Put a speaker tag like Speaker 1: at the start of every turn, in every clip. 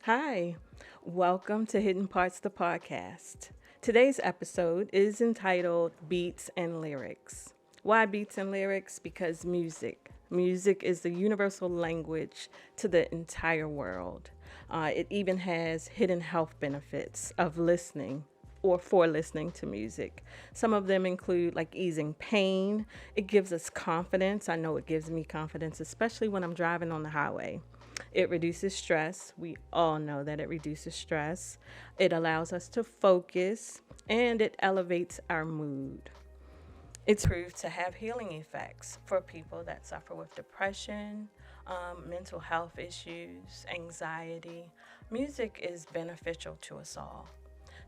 Speaker 1: Hi, welcome to Hidden Parts the podcast. Today's episode is entitled Beats and Lyrics. Why beats and lyrics? Because music. Music is the universal language to the entire world. It even has hidden health benefits of listening or for listening to music. Some of them include like easing pain. It gives us confidence. I know it gives me confidence, especially when I'm driving on the highway. It reduces stress. We all know that it reduces stress. It allows us to focus and it elevates our mood. It's proved to have healing effects for people that suffer with depression, mental health issues, anxiety. Music is beneficial to us all.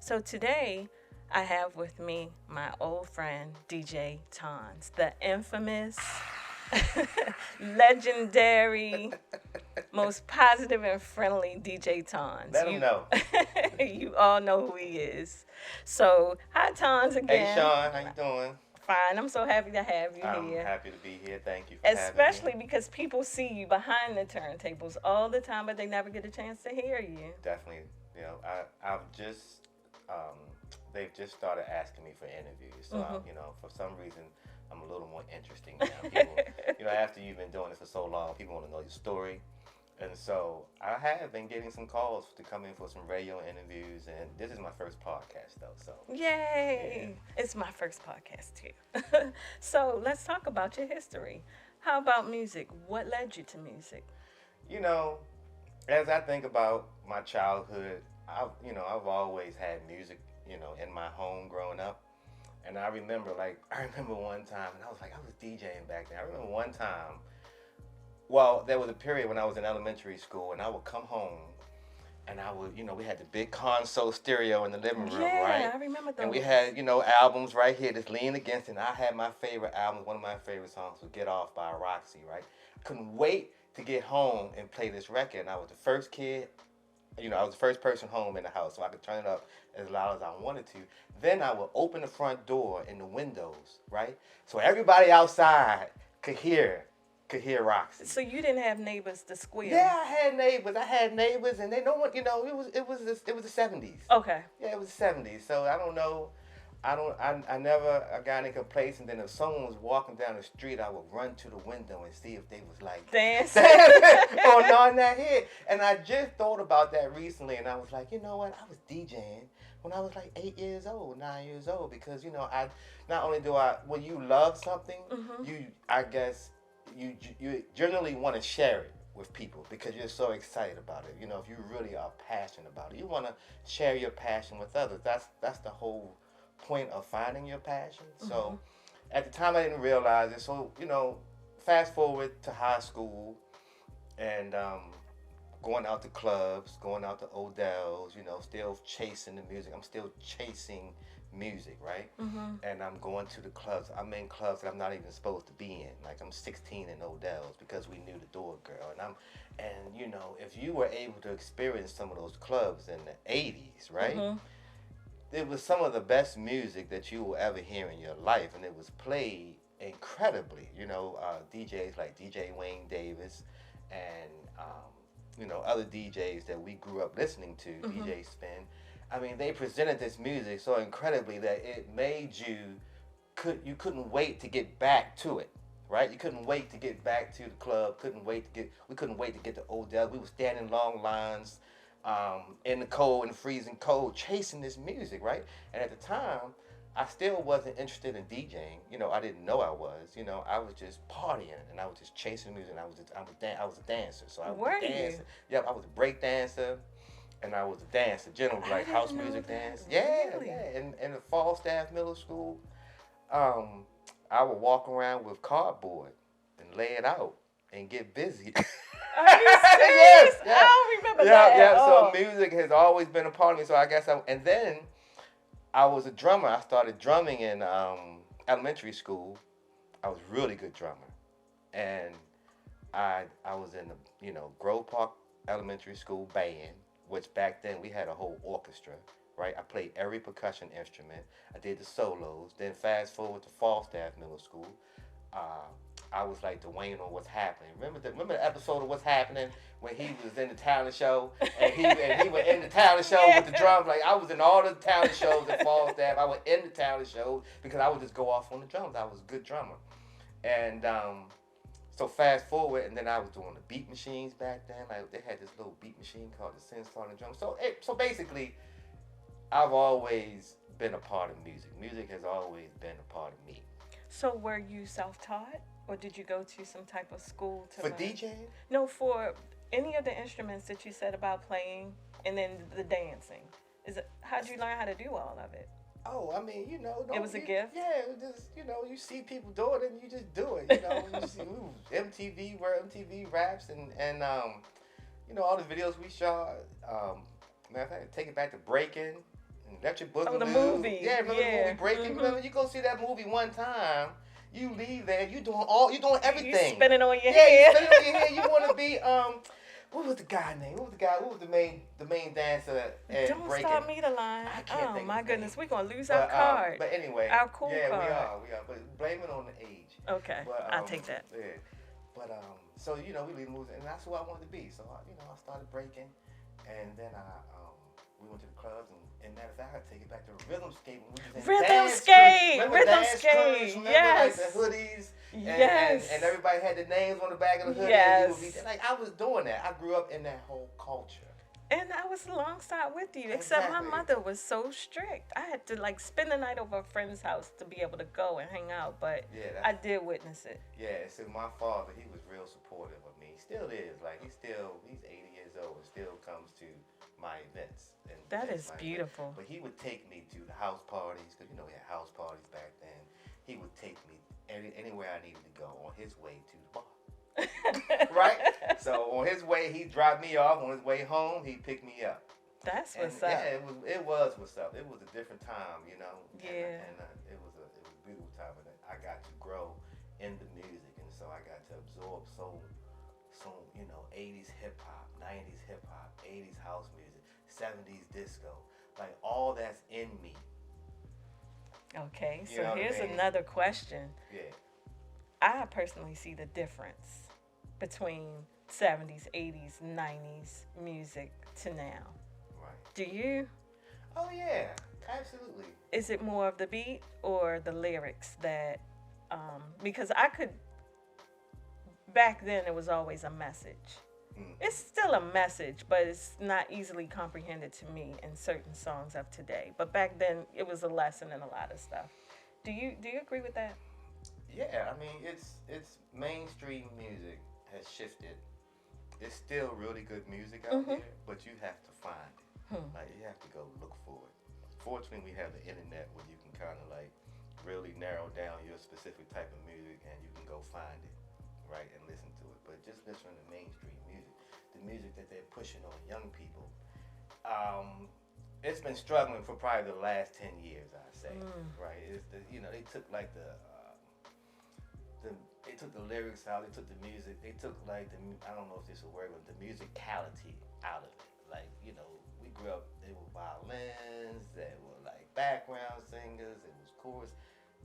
Speaker 1: So today, I have with me my old friend, DJ Tanz, the infamous, legendary, most positive and friendly DJ Tanz.
Speaker 2: Let them know.
Speaker 1: You all know who he is. So, hi Tanz
Speaker 2: Hey,
Speaker 1: again.
Speaker 2: Shawne, how you doing?
Speaker 1: Fine. I'm so happy to have you
Speaker 2: I'm
Speaker 1: here.
Speaker 2: happy to be here. Thank you for having
Speaker 1: Especially
Speaker 2: me.
Speaker 1: because people see you behind the turntables all the time, but they never get a chance to hear you.
Speaker 2: Definitely, I've just, um, they've just started asking me for interviews. So, for some reason, I'm a little more interesting now. People, after you've been doing this for so long, people want to know your story. And so I have been getting some calls to come in for some radio interviews, and this is my first podcast, though. So,
Speaker 1: Yay! It's my first podcast too. So let's talk about your history. How about music? What led you to music?
Speaker 2: you know, as I think about my childhood, I've always had music, in my home growing up. And I remember one time, and I was DJing back then. I remember one time, well, there was a period when I was in elementary school, and I would come home, and we had the big console stereo in the living room,
Speaker 1: Yeah,
Speaker 2: right?
Speaker 1: I remember those.
Speaker 2: And we had, albums right here, just lean against it. And I had my favorite album, one of my favorite songs was Get Off by Roxy, right? I couldn't wait to get home and play this record. And I was the first kid, I was the first person home in the house, so I could turn it up as loud as I wanted to. Then I would open the front door and the windows, right? So everybody outside could hear Roxy.
Speaker 1: So you didn't have neighbors to squeal?
Speaker 2: Yeah, I had neighbors. and they know what it was the '70s.
Speaker 1: Okay.
Speaker 2: Yeah, it was the '70s. So I don't know. I never got any complaints, and then if someone was walking down the street, I would run to the window and see if they was like
Speaker 1: Dancing.
Speaker 2: or nodding their head. And I just thought about that recently, and I was like, you know what? I was DJing when I was like 8 years old, 9 years old, because I not only do I when you love something, I guess you generally want to share it with people because you're so excited about it. If you really are passionate about it, you want to share your passion with others. That's the whole point of finding your passion. So at the time I didn't realize it. So fast forward to high school and going out to clubs, going out to Odell's, still chasing the music. I'm still chasing music, right? And I'm going to the clubs. I'm in clubs that I'm not even supposed to be in. Like I'm 16 in Odell's because we knew the door girl. And if you were able to experience some of those clubs in the 80s, right? It was some of the best music that you will ever hear in your life, and it was played incredibly. DJs like DJ Wayne Davis and other DJs that we grew up listening to, DJ Spin. I mean, they presented this music so incredibly that it made you couldn't wait to get back to it, right? You couldn't wait to get back to the club. We couldn't wait to get to Odell. We were standing long lines, in the cold, in the freezing cold, chasing this music, right? And at the time, I still wasn't interested in DJing. I didn't know I was. I was just partying and I was just chasing music. And I was a dancer, so I was
Speaker 1: Were
Speaker 2: a
Speaker 1: you?
Speaker 2: dancer. Yep, I was a break dancer, and I was a dancer. Generally,
Speaker 1: I
Speaker 2: like
Speaker 1: didn't
Speaker 2: house
Speaker 1: know
Speaker 2: music
Speaker 1: that.
Speaker 2: dance. Yeah,
Speaker 1: Really?
Speaker 2: yeah. In the Falstaff Middle School, um, I would walk around with cardboard and lay it out and get busy.
Speaker 1: Are you
Speaker 2: Yes,
Speaker 1: serious?
Speaker 2: yeah,
Speaker 1: I don't remember
Speaker 2: yeah,
Speaker 1: that
Speaker 2: yeah.
Speaker 1: at
Speaker 2: So
Speaker 1: all.
Speaker 2: music has always been a part of me. So I guess and then I was a drummer. I started drumming in elementary school. I was a really good drummer, and I was in the Grove Park Elementary School band, which back then we had a whole orchestra. Right, I played every percussion instrument. I did the solos. Then fast forward to Falstaff Middle School. Uh, I was like Dwayne on What's Happening. Remember the episode of What's Happening when he was in the talent show and he was in the talent show with the drums. Like I was in all the talent shows at Falstaff. I was in the talent shows because I would just go off on the drums. I was a good drummer, and so fast forward, and then I was doing the beat machines back then. Like they had this little beat machine called the Synthstar and drum. So basically, I've always been a part of music. Music has always been a part of me.
Speaker 1: So were you self-taught, or did you go to some type of school to
Speaker 2: For
Speaker 1: learn?
Speaker 2: DJing?
Speaker 1: No, for any of the instruments that you said about playing, and then the dancing. How'd you learn how to do all of it?
Speaker 2: Oh, I mean,
Speaker 1: It was a gift?
Speaker 2: Yeah, it was just, you see people do it and you just do it, You see MTV, where MTV raps and all the videos we shot. Matter of fact, take it back to Breaking and Electric Boogaloo.
Speaker 1: Oh, the movie.
Speaker 2: Yeah, remember the movie Breaking? Mm-hmm. Remember, you go see that movie one time, you leave there, you doing everything.
Speaker 1: You spinning on your
Speaker 2: head. Yeah, you spinning on your head. You want to be, what was the guy name? What was the main dancer at
Speaker 1: Don't
Speaker 2: Breaking?
Speaker 1: start me the line.
Speaker 2: I can't think
Speaker 1: my
Speaker 2: of his
Speaker 1: goodness,
Speaker 2: name.
Speaker 1: we're gonna lose our card.
Speaker 2: But anyway,
Speaker 1: our cool card.
Speaker 2: Yeah, we are. But blame it on the age.
Speaker 1: Okay,
Speaker 2: but,
Speaker 1: I'll take that.
Speaker 2: Yeah. But so we leave moves, and that's who I wanted to be. So I started breaking, and then we went to the clubs, and matter of fact, I take it back to rhythm skate when we was in dance
Speaker 1: skate,
Speaker 2: remember
Speaker 1: rhythm
Speaker 2: dance
Speaker 1: skate,
Speaker 2: crews? Remember,
Speaker 1: yes,
Speaker 2: like the hoodies.
Speaker 1: Yes.
Speaker 2: And everybody had the names on the back of the hoodie.
Speaker 1: Yes.
Speaker 2: Like I was doing that. I grew up in that whole culture.
Speaker 1: And I was alongside with you, except my mother was so strict. I had to spend the night over a friend's house to be able to go and hang out, but I did witness it.
Speaker 2: Yeah, so my father, he was real supportive of me. He still is. Like he's 80 years old and still comes to my events. And
Speaker 1: that is beautiful.
Speaker 2: But he would take me to the house parties, because we had house parties back then. He would take me anywhere I needed to go on his way to the bar. Right? So on his way, he'd drop me off. On his way home, he'd pick me up.
Speaker 1: That's what's up.
Speaker 2: Yeah, it was what's up. It was a different time,
Speaker 1: Yeah.
Speaker 2: And it was a beautiful time, and I got to grow in the music, and so I got to absorb so 80s hip hop, 90s hip hop, 80s house music, 70s disco, like all that's in me.
Speaker 1: Okay, so here's another question.
Speaker 2: Yeah.
Speaker 1: I personally see the difference between 70s, 80s, 90s music to now.
Speaker 2: Right.
Speaker 1: Do you?
Speaker 2: Oh, yeah, absolutely.
Speaker 1: Is it more of the beat or the lyrics that, because back then it was always a message. It's still a message, but it's not easily comprehended to me in certain songs of today. But back then it was a lesson in a lot of stuff. Do you agree with that?
Speaker 2: Yeah, I mean, it's mainstream music has shifted. It's still really good music out there, but you have to find it. Like you have to go look for it. Fortunately, we have the internet where you can kind of really narrow down your specific type of music, and you can go find it, right, and listen to it. But just listen to mainstream music, the music that they're pushing on young people. It's been struggling for probably the last 10 years, I'd say, right? It's they took they took the lyrics out, they took the music, they took I don't know if this is a word, but the musicality out of it. Like, we grew up, they were violins, they were background singers, it was chorus,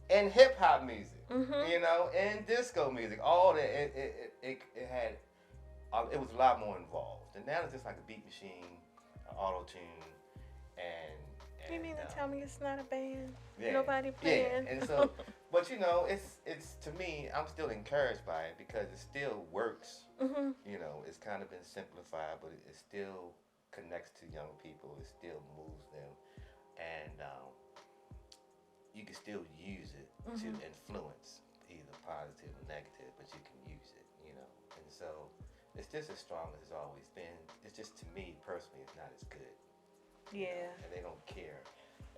Speaker 2: and hip hop music, and disco music. All that, it had, it was a lot more involved. And now it's just like a beat machine, an auto tune, and
Speaker 1: you mean to tell me it's not a band?
Speaker 2: Yeah,
Speaker 1: nobody playing?
Speaker 2: Yeah, and so, but it's to me, I'm still encouraged by it because it still works. It's kind of been simplified, but it still connects to young people. It still moves them, and you can still use it to influence, either positive or negative, but you can use it, And so, it's just as strong as it's always been. It's just, to me personally, it's not as good.
Speaker 1: Yeah.
Speaker 2: And they don't care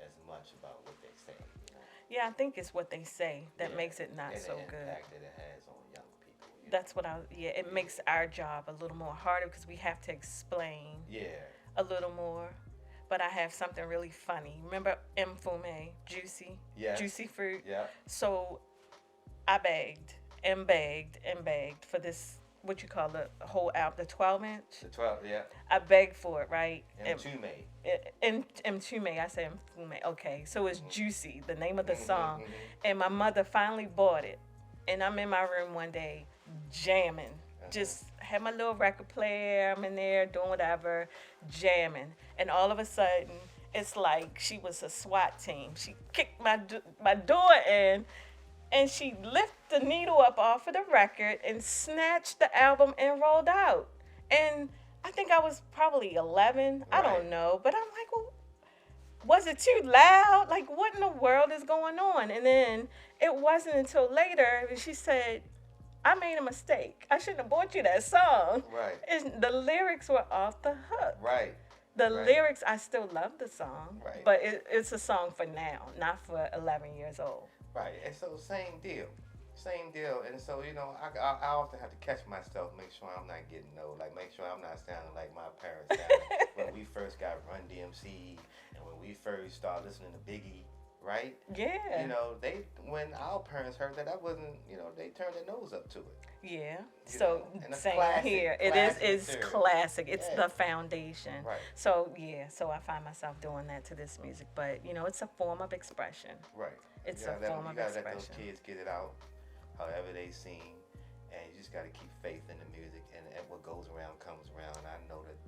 Speaker 2: as much about what they say.
Speaker 1: Yeah, I think it's what they say that makes it not so good.
Speaker 2: And the impact that it has on young people.
Speaker 1: That's what it makes our job a little more harder because we have to explain a little more. But I have something really funny. Remember Mfume, Juicy?
Speaker 2: Yes.
Speaker 1: Juicy Fruit?
Speaker 2: Yeah.
Speaker 1: So I begged and begged and begged for this, what you call the whole album, the 12-inch?
Speaker 2: The 12, yeah.
Speaker 1: I begged for it, right?
Speaker 2: Mtume.
Speaker 1: I said Mfume. Okay, so it's Juicy, the name of the song. And my mother finally bought it. And I'm in my room one day jamming. Just had my little record player. I'm in there doing whatever, jamming. And all of a sudden, it's like she was a SWAT team. She kicked my door in, and she lifted the needle up off of the record and snatched the album and rolled out. And I think I was probably 11. I don't know. But I'm like, well, was it too loud? Like, what in the world is going on? And then it wasn't until later she said, I made a mistake. I shouldn't have bought you that song.
Speaker 2: Right.
Speaker 1: The lyrics were off the hook.
Speaker 2: Right.
Speaker 1: The lyrics, I still love the song,
Speaker 2: Right.
Speaker 1: but it's a song for now, not for 11 years old.
Speaker 2: Right. And so same deal. And so, you know, I often have to catch myself, make sure I'm not getting old, like make sure I'm not sounding like my parents sounded when we first got Run DMC and when we first started listening to Biggie, right?
Speaker 1: Yeah.
Speaker 2: You know, when our parents heard that wasn't, you know, they turned their nose up to it.
Speaker 1: Yeah.
Speaker 2: You
Speaker 1: So
Speaker 2: know,
Speaker 1: same
Speaker 2: classic,
Speaker 1: here.
Speaker 2: classic
Speaker 1: It's
Speaker 2: material.
Speaker 1: classic. It's
Speaker 2: Yeah.
Speaker 1: the foundation.
Speaker 2: Right.
Speaker 1: So yeah. So I find myself doing that to this music, but you know, it's a form of expression.
Speaker 2: Right.
Speaker 1: It's
Speaker 2: You
Speaker 1: a
Speaker 2: gotta
Speaker 1: form of
Speaker 2: You gotta let those
Speaker 1: expression.
Speaker 2: kids get it out, however they sing, and you just gotta keep faith in the music, and what goes around comes around. And I know that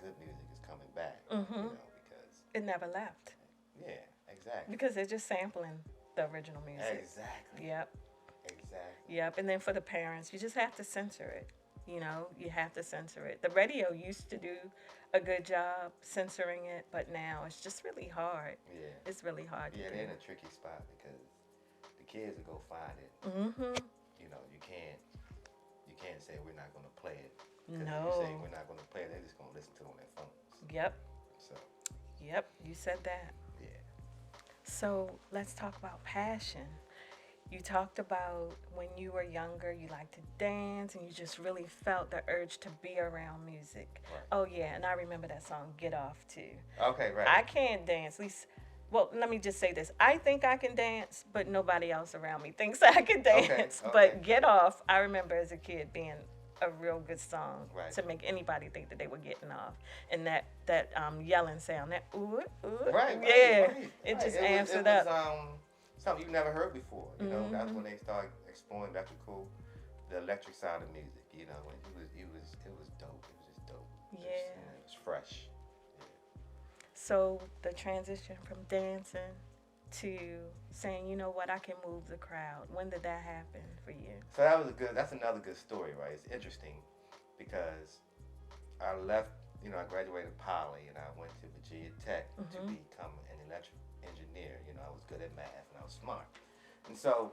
Speaker 2: good music is coming back. You know, because
Speaker 1: It never left
Speaker 2: yeah, exactly.
Speaker 1: because they're just sampling the original music.
Speaker 2: Exactly.
Speaker 1: Yep.
Speaker 2: Exactly.
Speaker 1: Yep. And then for the parents, you just have to censor it. You know, you have to censor it. The radio used to do a good job censoring it, but now it's just really hard.
Speaker 2: Yeah.
Speaker 1: It's really hard to
Speaker 2: Yeah,
Speaker 1: do.
Speaker 2: they're in a tricky spot because the kids will go find it. You know, you can't say we're not gonna play it. 'Cause if you say
Speaker 1: No.
Speaker 2: we're not gonna play it, they're just gonna listen to it on their phones.
Speaker 1: Yep.
Speaker 2: So
Speaker 1: Yep. You said that.
Speaker 2: yeah.
Speaker 1: So let's talk about passion. You talked about when you were younger, you liked to dance and you just really felt the urge to be around music.
Speaker 2: Right.
Speaker 1: Oh, yeah. And I remember that song, Get Off, too.
Speaker 2: Okay, right.
Speaker 1: I can't dance. At least, well, let me just say this. I think I can dance, but nobody else around me thinks I can dance.
Speaker 2: Okay.
Speaker 1: But Get Off, I remember as a kid being a real good song
Speaker 2: Right.
Speaker 1: to make anybody think that they were getting off. And that yelling sound, that ooh, ooh.
Speaker 2: Right,
Speaker 1: yeah.
Speaker 2: right.
Speaker 1: It just
Speaker 2: was-
Speaker 1: amps it
Speaker 2: was,
Speaker 1: up.
Speaker 2: Something you never heard before. You know, that's when they started exploring electrical, the electric side of music. You know, and it was dope. It was just dope.
Speaker 1: Yeah.
Speaker 2: It was fresh.
Speaker 1: So the transition from dancing to saying, you know what, I can move the crowd. When did that happen for you?
Speaker 2: So that's another good story, right? It's interesting because I left, you know, I graduated Poly and I went to Virginia Tech to become an electric engineer. You know, I was good at math and I was smart. And so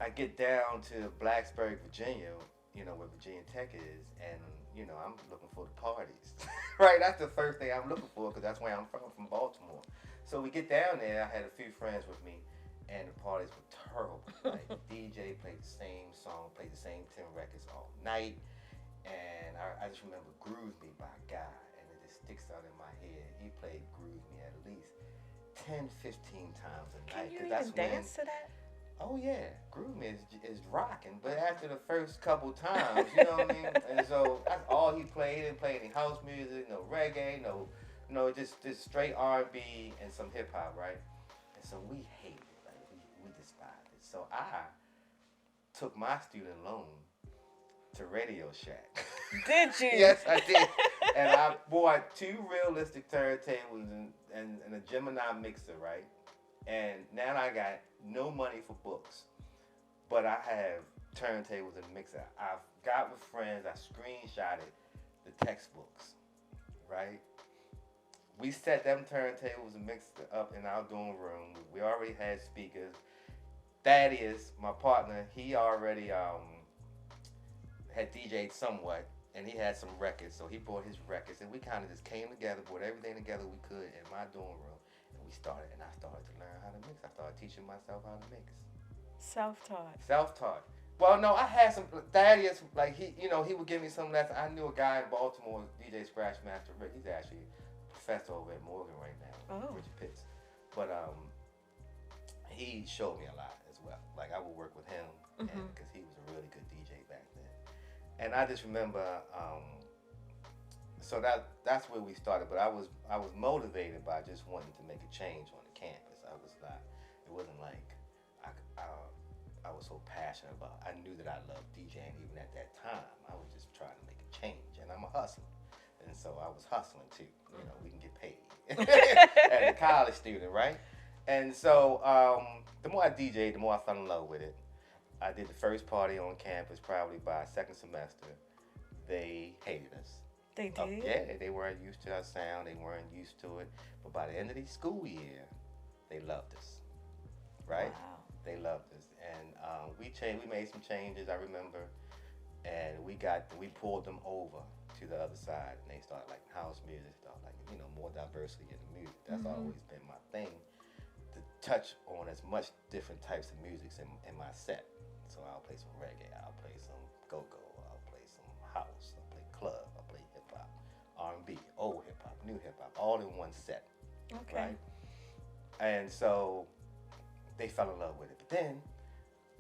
Speaker 2: I get down to Blacksburg, Virginia, you know, where Virginia Tech is, and, you know, I'm looking for the parties. Right? That's the first thing I'm looking for because that's where I'm from Baltimore. So we get down there, I had a few friends with me, and the parties were terrible. Like, the DJ played the same song, played the same 10 records all night, and I just remember Groove Me by a guy, and it just sticks out in my head. He played Groove Me at least 10, 15 times a
Speaker 1: Can
Speaker 2: night.
Speaker 1: you
Speaker 2: 'cause
Speaker 1: even
Speaker 2: that's
Speaker 1: dance to that?
Speaker 2: Oh yeah, Groove Me is rocking, but after the first couple times, you know what I mean? And so that's all he played. He didn't play any house music, no reggae, no, just straight R&B and some hip hop, right? And so we hated it, like we despised it. So I took my student loan to Radio Shack.
Speaker 1: Did you?
Speaker 2: Yes, I did. And I bought 2 realistic turntables and a Gemini mixer, right? And now I got no money for books, but I have turntables and mixer. I've got with friends, I screenshotted the textbooks, right? We set them turntables and mixed up in our dorm room. We already had speakers. Thaddeus, my partner, he already had DJ'd somewhat, and he had some records, so he bought his records, and we kind of just came together, brought everything together we could in my dorm room, and I started to learn how to mix. I started teaching myself how to mix.
Speaker 1: Self-taught.
Speaker 2: Self-taught. Well, no, I had some, Thaddeus, like, he would give me some lessons. I knew a guy in Baltimore, DJ Scratchmaster Rick. He's actually a professor over at Morgan right now, Richard Pitts. But he showed me a lot as well. Like, I would work with him, because he was a really good DJ back then. And I just remember, so that's where we started. But I was motivated by just wanting to make a change on the campus. I was not. It wasn't like I was so passionate about. I knew that I loved DJing even at that time. I was just trying to make a change, and I'm a hustler, and so I was hustling too. We can get paid as a college student, right? And so the more I DJed, the more I fell in love with it. I did the first party on campus probably by second semester. They hated us.
Speaker 1: They did?
Speaker 2: Yeah, they weren't used to our sound. They weren't used to it. But by the end of the school year, they loved us, right?
Speaker 1: Wow.
Speaker 2: They loved us, and we changed. We made some changes. I remember, and we pulled them over to the other side, and they started like house music, started like more diversity in the music. That's always been my thing, to touch on as much different types of music in my set. So I'll play some reggae, I'll play some go-go, I'll play some house, I'll play club, I'll play hip-hop, R&B, old hip-hop, new hip-hop, all in one set.
Speaker 1: Okay.
Speaker 2: Right? And so they fell in love with it. But then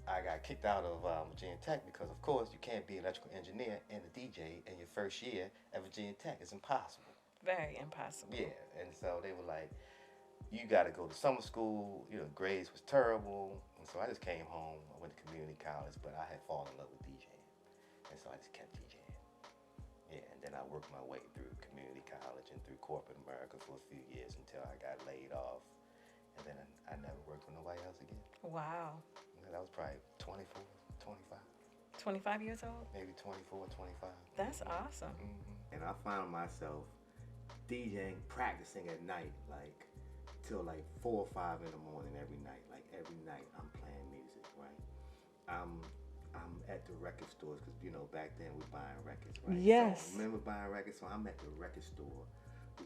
Speaker 2: I got kicked out of Virginia Tech because, of course, you can't be an electrical engineer and a DJ in your first year at Virginia Tech. It's impossible.
Speaker 1: Very impossible.
Speaker 2: Yeah. And so they were like, you got to go to summer school. Grades was terrible. And so I just came home. I went to community college, but I had fallen in love with DJing. And so I just kept DJing. Yeah, and then I worked my way through community college and through corporate America for a few years until I got laid off. And then I never worked for nobody else again.
Speaker 1: Wow.
Speaker 2: That was probably 24, 25.
Speaker 1: 25 years old?
Speaker 2: Maybe 24, 25.
Speaker 1: That's awesome.
Speaker 2: And I found myself DJing, practicing at night, like till like 4 or 5 in the morning every night. Like every night I'm playing music, right? I'm at the record stores because back then we were buying records, right?
Speaker 1: Yes.
Speaker 2: So, remember buying records? So I'm at the record store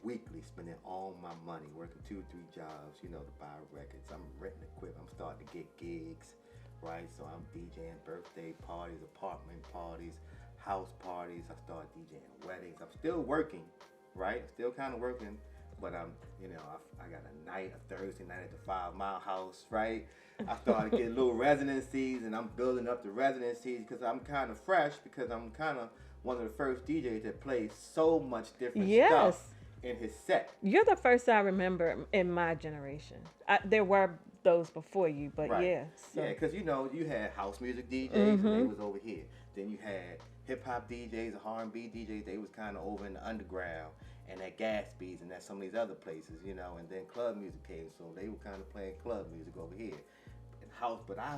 Speaker 2: weekly, spending all my money, working 2 or 3 jobs, to buy records. I'm renting equipment. I'm starting to get gigs, right? So I'm DJing birthday parties, apartment parties, house parties. I started DJing weddings. I'm still working, right? Still kind of working, but I'm, I got a Thursday night at the 5 Mile House, right? I started getting little residencies, and I'm building up the residencies because I'm kind of fresh, because I'm kind of one of the first DJs that plays so much different stuff in his set.
Speaker 1: You're the first I remember in my generation. There were those before you, but
Speaker 2: right.
Speaker 1: yeah. So.
Speaker 2: Yeah, because you had house music DJs, and they was over here. Then you had hip hop DJs, R&B DJs. They was kind of over in the underground, and at Gatsby's and at some of these other places, and then club music came, so they were kind of playing club music over here. House, but I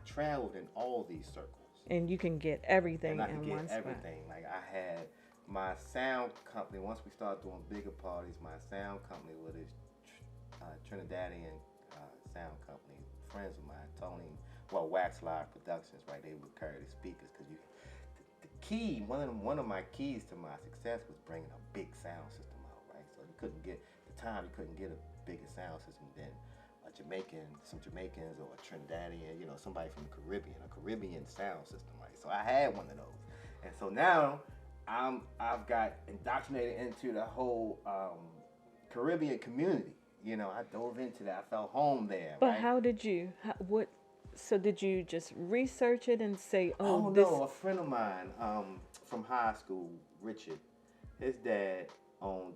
Speaker 2: traveled in all these circles,
Speaker 1: and you can get everything
Speaker 2: and I
Speaker 1: in
Speaker 2: could get
Speaker 1: one spot.
Speaker 2: everything. Like I had my sound company. Once we started doing bigger parties, my sound company was this Trinidadian sound company, friends of mine, Tony, Wax Live Productions. Right, they would carry the speakers because the key, one of my keys to my success was bringing a big sound system out. Right, so you couldn't get a bigger sound system than some Jamaicans or a Trinidadian, somebody from the Caribbean, a Caribbean sound system, right? So I had one of those, and so now I've got indoctrinated into the whole Caribbean community. I dove into that. I felt home there.
Speaker 1: But
Speaker 2: right?
Speaker 1: how did you? So did you just research it and say,
Speaker 2: "Oh no"? A friend of mine from high school, Richard, his dad owned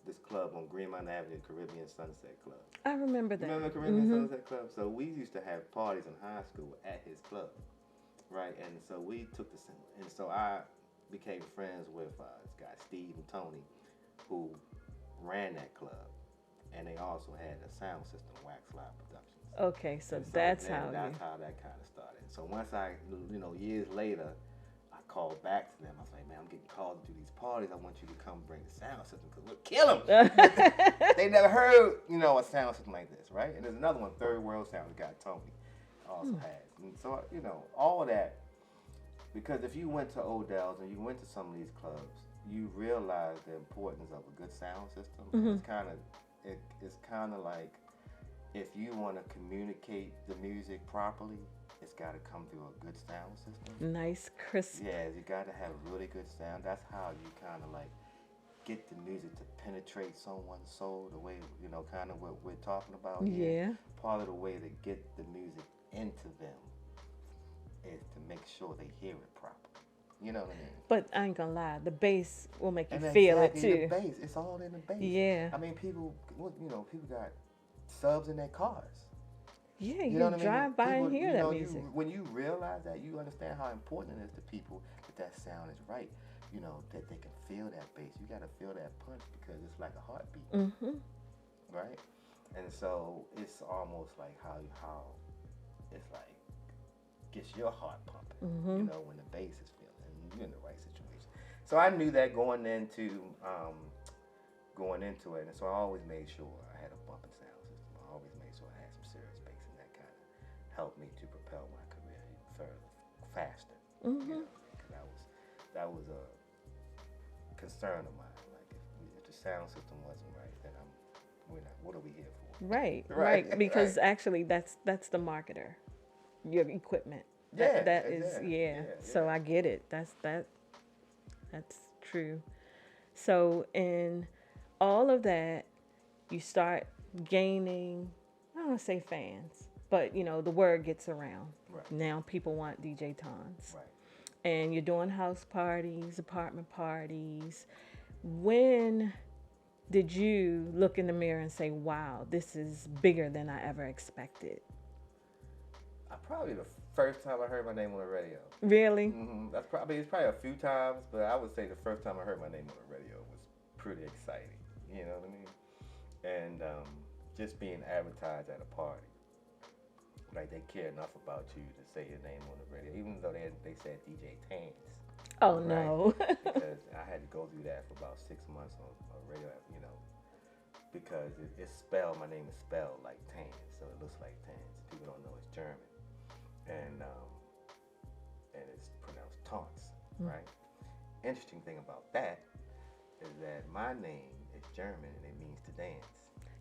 Speaker 2: this club on Green Mountain Avenue, Caribbean Sunset Club.
Speaker 1: I remember that.
Speaker 2: Remember Caribbean Sunset Club? So we used to have parties in high school at his club, right? And so we took and so I became friends with this guy, Steve and Tony, who ran that club. And they also had a sound system, Wax Live Productions.
Speaker 1: Okay, so that's how
Speaker 2: that kind of started. So once I, years later, I called back to them. I was like, man, I'm getting called to these parties. I want you to come bring the sound system because we'll kill them. They never heard, a sound system like this, right? And there's another one, Third World Sound, the guy Tony also has. And so, all of that, because if you went to Odell's and you went to some of these clubs, you realize the importance of a good sound system. It's kind of like, if you want to communicate the music properly, it's got to come through a good sound system.
Speaker 1: Nice, crisp.
Speaker 2: Yeah, you got to have really good sound. That's how you kind of like get the music to penetrate someone's soul, the way, kind of what we're talking about here.
Speaker 1: Yeah.
Speaker 2: Part of the way to get the music into them is to make sure they hear it properly. You know what I mean?
Speaker 1: But I ain't gonna lie, the bass will make you
Speaker 2: And
Speaker 1: feel
Speaker 2: exactly,
Speaker 1: it too.
Speaker 2: the bass, it's all in the bass.
Speaker 1: Yeah.
Speaker 2: I mean, people got subs in their cars.
Speaker 1: Yeah,
Speaker 2: You know
Speaker 1: you
Speaker 2: what I mean?
Speaker 1: drive by
Speaker 2: People,
Speaker 1: and hear
Speaker 2: you
Speaker 1: that
Speaker 2: know,
Speaker 1: music.
Speaker 2: when you realize that, you understand how important it is to people that sound is right. You know, that they can feel that bass. You got to feel that punch because it's like a heartbeat,
Speaker 1: Mm-hmm.
Speaker 2: right? And so it's almost like how it's like gets your heart pumping.
Speaker 1: Mm-hmm.
Speaker 2: You know, when the bass is feeling, and you're in the right situation. So I knew that going into it, and so I always made sure I had a bumping sound system. I always made sure I had some serious bass, and that kind of helped me to propel my career even further, faster. You
Speaker 1: Mm-hmm.
Speaker 2: know, because that was a concern of mine. Like if the sound system wasn't right, then we're not. What are we here for?
Speaker 1: Right,
Speaker 2: Right,
Speaker 1: right.
Speaker 2: right.
Speaker 1: Because actually, that's the marketer, your equipment.
Speaker 2: Yeah,
Speaker 1: That is,
Speaker 2: exactly.
Speaker 1: yeah.
Speaker 2: Yeah,
Speaker 1: So
Speaker 2: yeah.
Speaker 1: I get it. That's true. So in all of that, you start gaining. I don't want to say fans, but the word gets around.
Speaker 2: Right,
Speaker 1: Now people want DJ Tanz,
Speaker 2: right.
Speaker 1: and you're doing house parties, apartment parties. When did you look in the mirror and say, wow, this is bigger than I ever expected?
Speaker 2: Probably the first time I heard my name on the radio.
Speaker 1: Really?
Speaker 2: It's probably a few times, but I would say the first time I heard my name on the radio was pretty exciting. You know what I mean? And just being advertised at a party, like they care enough about you to say your name on the radio, even though they said DJ Tanz.
Speaker 1: Oh,
Speaker 2: Right?
Speaker 1: no.
Speaker 2: Because I had to go through that for about 6 months on radio, because it's spelled. My name is spelled like Tanz, so it looks like Tanz. People don't know it's German, and it's pronounced Taunts, right? Interesting thing about that is that my name is German and it means to dance.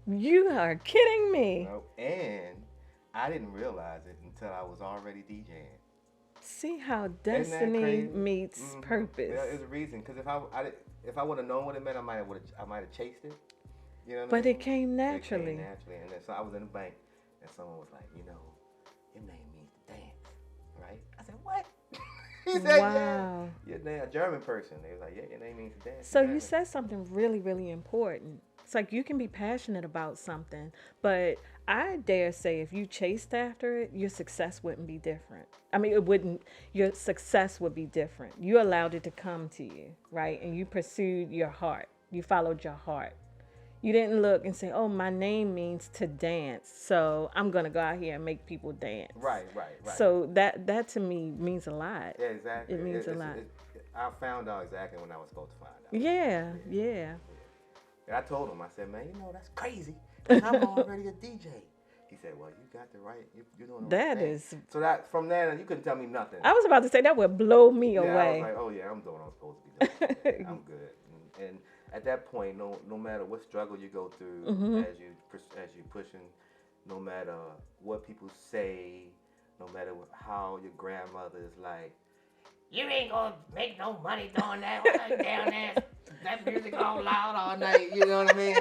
Speaker 1: You are kidding me.
Speaker 2: And I didn't realize it until I was already DJing.
Speaker 1: See how
Speaker 2: Isn't that
Speaker 1: destiny
Speaker 2: crazy?
Speaker 1: meets
Speaker 2: Mhm.
Speaker 1: purpose.
Speaker 2: There's a reason, because if I would have known what it meant, I might have chased it. You know what I
Speaker 1: But
Speaker 2: mean?
Speaker 1: it came
Speaker 2: But
Speaker 1: naturally.
Speaker 2: it came naturally, and then so I was in the bank, and someone was like, your name means to dance, right? I said, what? He said,
Speaker 1: Wow.
Speaker 2: yeah. You're a German person. They was like, yeah, your name means to dance.
Speaker 1: So
Speaker 2: in
Speaker 1: you
Speaker 2: German.
Speaker 1: said something really, really important. It's like you can be passionate about something, but I dare say if you chased after it, your success wouldn't be different. I mean, it wouldn't, your success would be different. You allowed it to come to you, right? And you pursued your heart. You followed your heart. You didn't look and say, "Oh, my name means to dance, so I'm gonna go out here and make people dance."
Speaker 2: Right.
Speaker 1: So that to me means a lot.
Speaker 2: Yeah, exactly.
Speaker 1: It means a lot.
Speaker 2: I found out exactly when I was supposed to find out.
Speaker 1: Yeah.
Speaker 2: And I told him, I said, man, that's crazy. 'Cause I'm already a DJ. He said, well, you got the right, you're doing the right
Speaker 1: That
Speaker 2: thing.
Speaker 1: is.
Speaker 2: So that from there, you couldn't tell me nothing.
Speaker 1: I was about to say that would blow me
Speaker 2: I was
Speaker 1: away.
Speaker 2: like, oh yeah, I'm doing what I'm supposed to be doing. Yeah, I'm good. And at that point, no matter what struggle you go through as you pushing, no matter what people say, no matter how your grandmother is like, you ain't gonna make no money doing that. Down there, that music all loud all night. You know what I mean?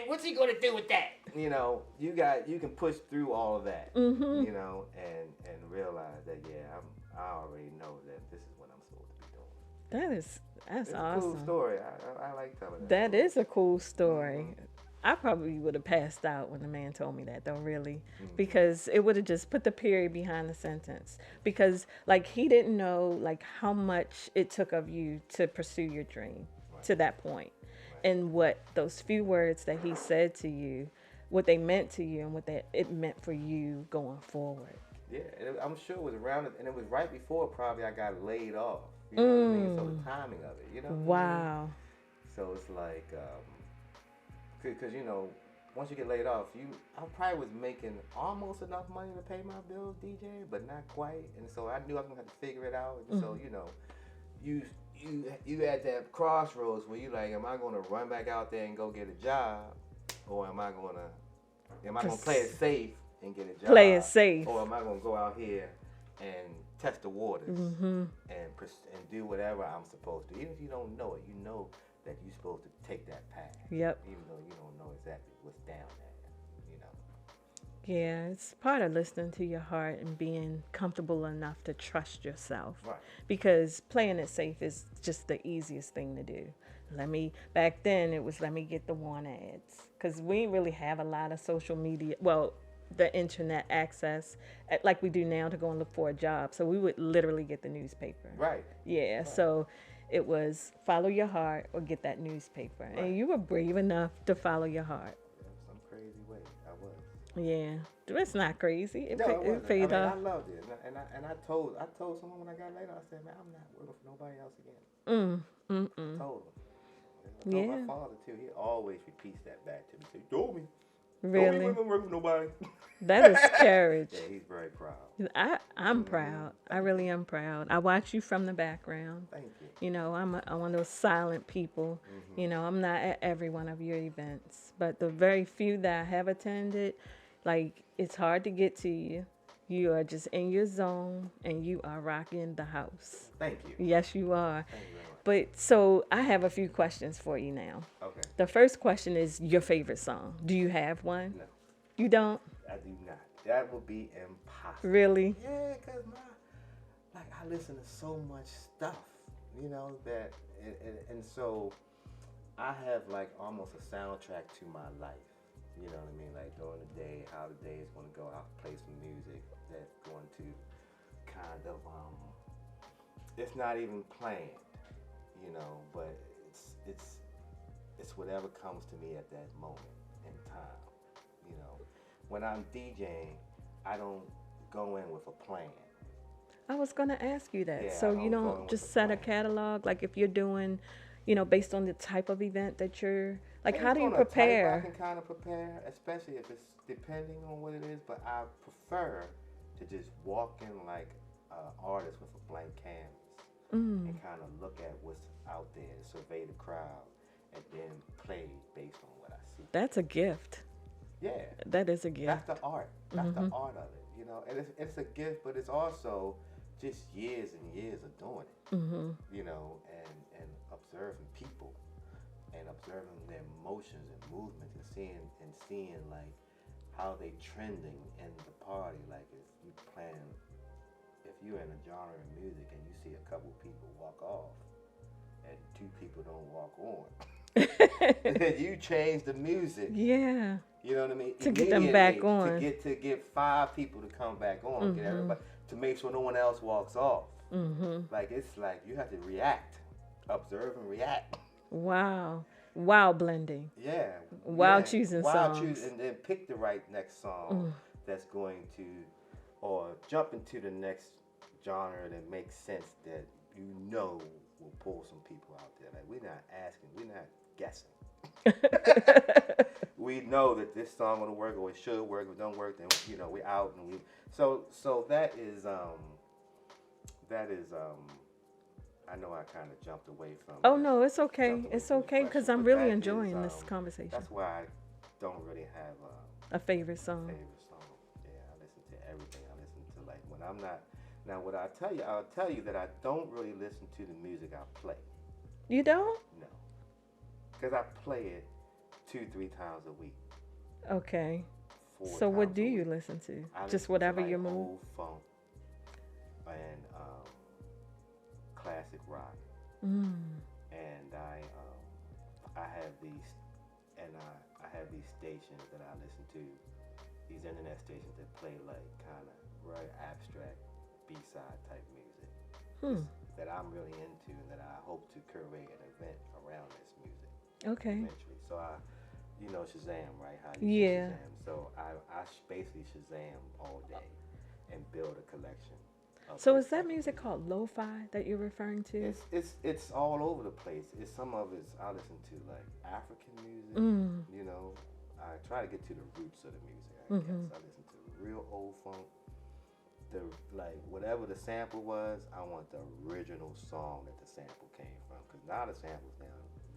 Speaker 2: What's he gonna do with that? You can push through all of that.
Speaker 1: Mm-hmm.
Speaker 2: And realize that I already know that this is what I'm supposed to be doing.
Speaker 1: That's
Speaker 2: It's
Speaker 1: awesome.
Speaker 2: a cool story. I like telling that.
Speaker 1: That
Speaker 2: story.
Speaker 1: is a cool story.
Speaker 2: Mhm.
Speaker 1: I probably would have passed out when the man told me that, though, really,
Speaker 2: Mhm.
Speaker 1: because it would have just put the period behind the sentence. Because, like, he didn't know, like, how much it took of you to pursue your dream to that point, and what those few words that he said to you, what they meant to you, and what it meant for you going forward.
Speaker 2: Yeah, and I'm sure it was around it, and it was right before probably I got laid off. You know what I mean? So the timing of it,
Speaker 1: Wow.
Speaker 2: So it's like, because once you get laid off, I probably was making almost enough money to pay my bills, DJ, but not quite. And so I knew I was gonna have to figure it out. And so you at that crossroads where you like, am I gonna run back out there and go get a job, or am I gonna play it safe and get a job?
Speaker 1: Play it safe.
Speaker 2: Or am I gonna go out here and test the waters and do whatever I'm supposed to? Even if you don't know it, you know that you're supposed to take that path.
Speaker 1: Yep.
Speaker 2: Even though you don't know exactly what's down there.
Speaker 1: Yeah, it's part of listening to your heart and being comfortable enough to trust yourself.
Speaker 2: Right.
Speaker 1: Because playing it safe is just the easiest thing to do. Back then it was let me get the want ads. Because we didn't really have a lot of social media. Well, the internet access like we do now to go and look for a job. So we would literally get the newspaper.
Speaker 2: Right.
Speaker 1: Yeah.
Speaker 2: Right.
Speaker 1: So it was follow your heart or get that newspaper.
Speaker 2: Right.
Speaker 1: And you were brave enough to follow your heart.
Speaker 2: Some crazy way. I was.
Speaker 1: Yeah. It's not crazy.
Speaker 2: No, it wasn't.
Speaker 1: paid off.
Speaker 2: I loved it, and I told someone when I got laid off, I said, man, I'm not working for nobody else again. I told him. I told my father too. He always repeats that back to me. He told me.
Speaker 1: Really?
Speaker 2: Told me we don't work for nobody.
Speaker 1: That is courage.
Speaker 2: Yeah, he's very proud.
Speaker 1: I'm proud. I really am proud. I watch you from the background.
Speaker 2: Thank you.
Speaker 1: You know, I'm one of those silent people. You know, I'm not at every one of your events, but the very few that I have attended, like, it's hard to get to you. You are just in your zone, and you are rocking the house.
Speaker 2: Thank you.
Speaker 1: Yes, you are.
Speaker 2: Thank you very much.
Speaker 1: But so I have a few questions for you now.
Speaker 2: Okay.
Speaker 1: The first question is your favorite song. Do you have one?
Speaker 2: No,
Speaker 1: You don't?
Speaker 2: I do not. That would be impossible.
Speaker 1: Really?
Speaker 2: Yeah, because I listen to so much stuff, you know, that, and so I have like almost a soundtrack to my life. You know what I mean? Like during the day, how the day is going to go. I'll play some music that's going to kind of, it's not even planned, you know, but it's whatever comes to me at that moment in time, you know. When I'm DJing, I don't go in with a plan.
Speaker 1: I was going to ask you that.
Speaker 2: Yeah,
Speaker 1: So
Speaker 2: I
Speaker 1: you
Speaker 2: don't go in
Speaker 1: don't
Speaker 2: with
Speaker 1: just
Speaker 2: a
Speaker 1: set a
Speaker 2: plan.
Speaker 1: catalog, like if you're doing, you know, based on the type of event that you're, like, how do you
Speaker 2: Based on the type,
Speaker 1: prepare?
Speaker 2: I can kind of prepare, especially if it's depending on what it is, but I prefer to just walk in like an artist with a blank canvas and kind of look at what's out there, survey the crowd, and then play based on what I see.
Speaker 1: That's a gift.
Speaker 2: Yeah.
Speaker 1: That is a gift.
Speaker 2: That's the art. That's the art of it, you know. And it's a gift, but it's also just years and years of doing it, you know, and observing people and observing their emotions and movements and seeing like how they trending in the party. Like if you're in a genre of music and you see a couple people walk off and two people don't walk on, then you change the music.
Speaker 1: Yeah.
Speaker 2: You know what I mean?
Speaker 1: To get them back
Speaker 2: Immediately,
Speaker 1: on.
Speaker 2: to get 5 people to come back on, get everybody to make sure no one else walks off. Like it's like you have to react, observe and react.
Speaker 1: Wow. Wow, blending.
Speaker 2: Yeah.
Speaker 1: While
Speaker 2: yeah.
Speaker 1: choosing
Speaker 2: While
Speaker 1: songs.
Speaker 2: and then pick the right next song that's going to, or jump into the next genre that makes sense that you know will pull some people out there. Like we're not asking, we're not guessing. We know that this song will work, or it should work. If it don't work, then you know we're out, and we. So that is. I know I kind of jumped away from.
Speaker 1: Oh, no, it's okay.
Speaker 2: jumped away
Speaker 1: It's
Speaker 2: from the
Speaker 1: okay because
Speaker 2: question,
Speaker 1: I'm
Speaker 2: but
Speaker 1: really
Speaker 2: that
Speaker 1: enjoying
Speaker 2: is,
Speaker 1: this conversation.
Speaker 2: That's why I don't really have
Speaker 1: A favorite song.
Speaker 2: favorite song. Yeah, I listen to everything. I listen to like when I'm not. Now, what I'll tell you that I don't really listen to the music I play.
Speaker 1: You don't?
Speaker 2: No, because I play it 2-3 times a week.
Speaker 1: Okay.
Speaker 2: 4
Speaker 1: So what
Speaker 2: times
Speaker 1: do
Speaker 2: a
Speaker 1: you
Speaker 2: week.
Speaker 1: listen to?
Speaker 2: I
Speaker 1: Just
Speaker 2: listen
Speaker 1: whatever
Speaker 2: to, like,
Speaker 1: your mood?
Speaker 2: old funk and classic rock. And I have these stations that I listen to, these internet stations that play like kind of very abstract B-side type music that I'm really into, and that I hope to curate an event around this music
Speaker 1: Okay.
Speaker 2: eventually. So Shazam, right? How you
Speaker 1: Yeah.
Speaker 2: Shazam. So I basically Shazam all day and build a collection.
Speaker 1: So is that music called lo-fi that you're referring to?
Speaker 2: It's all over the place. It's some of it's I listen to like African music. You know, I try to get to the roots of the music. I guess I listen to real old funk. Whatever the sample was, I want the original song that the sample came from. Because now the samples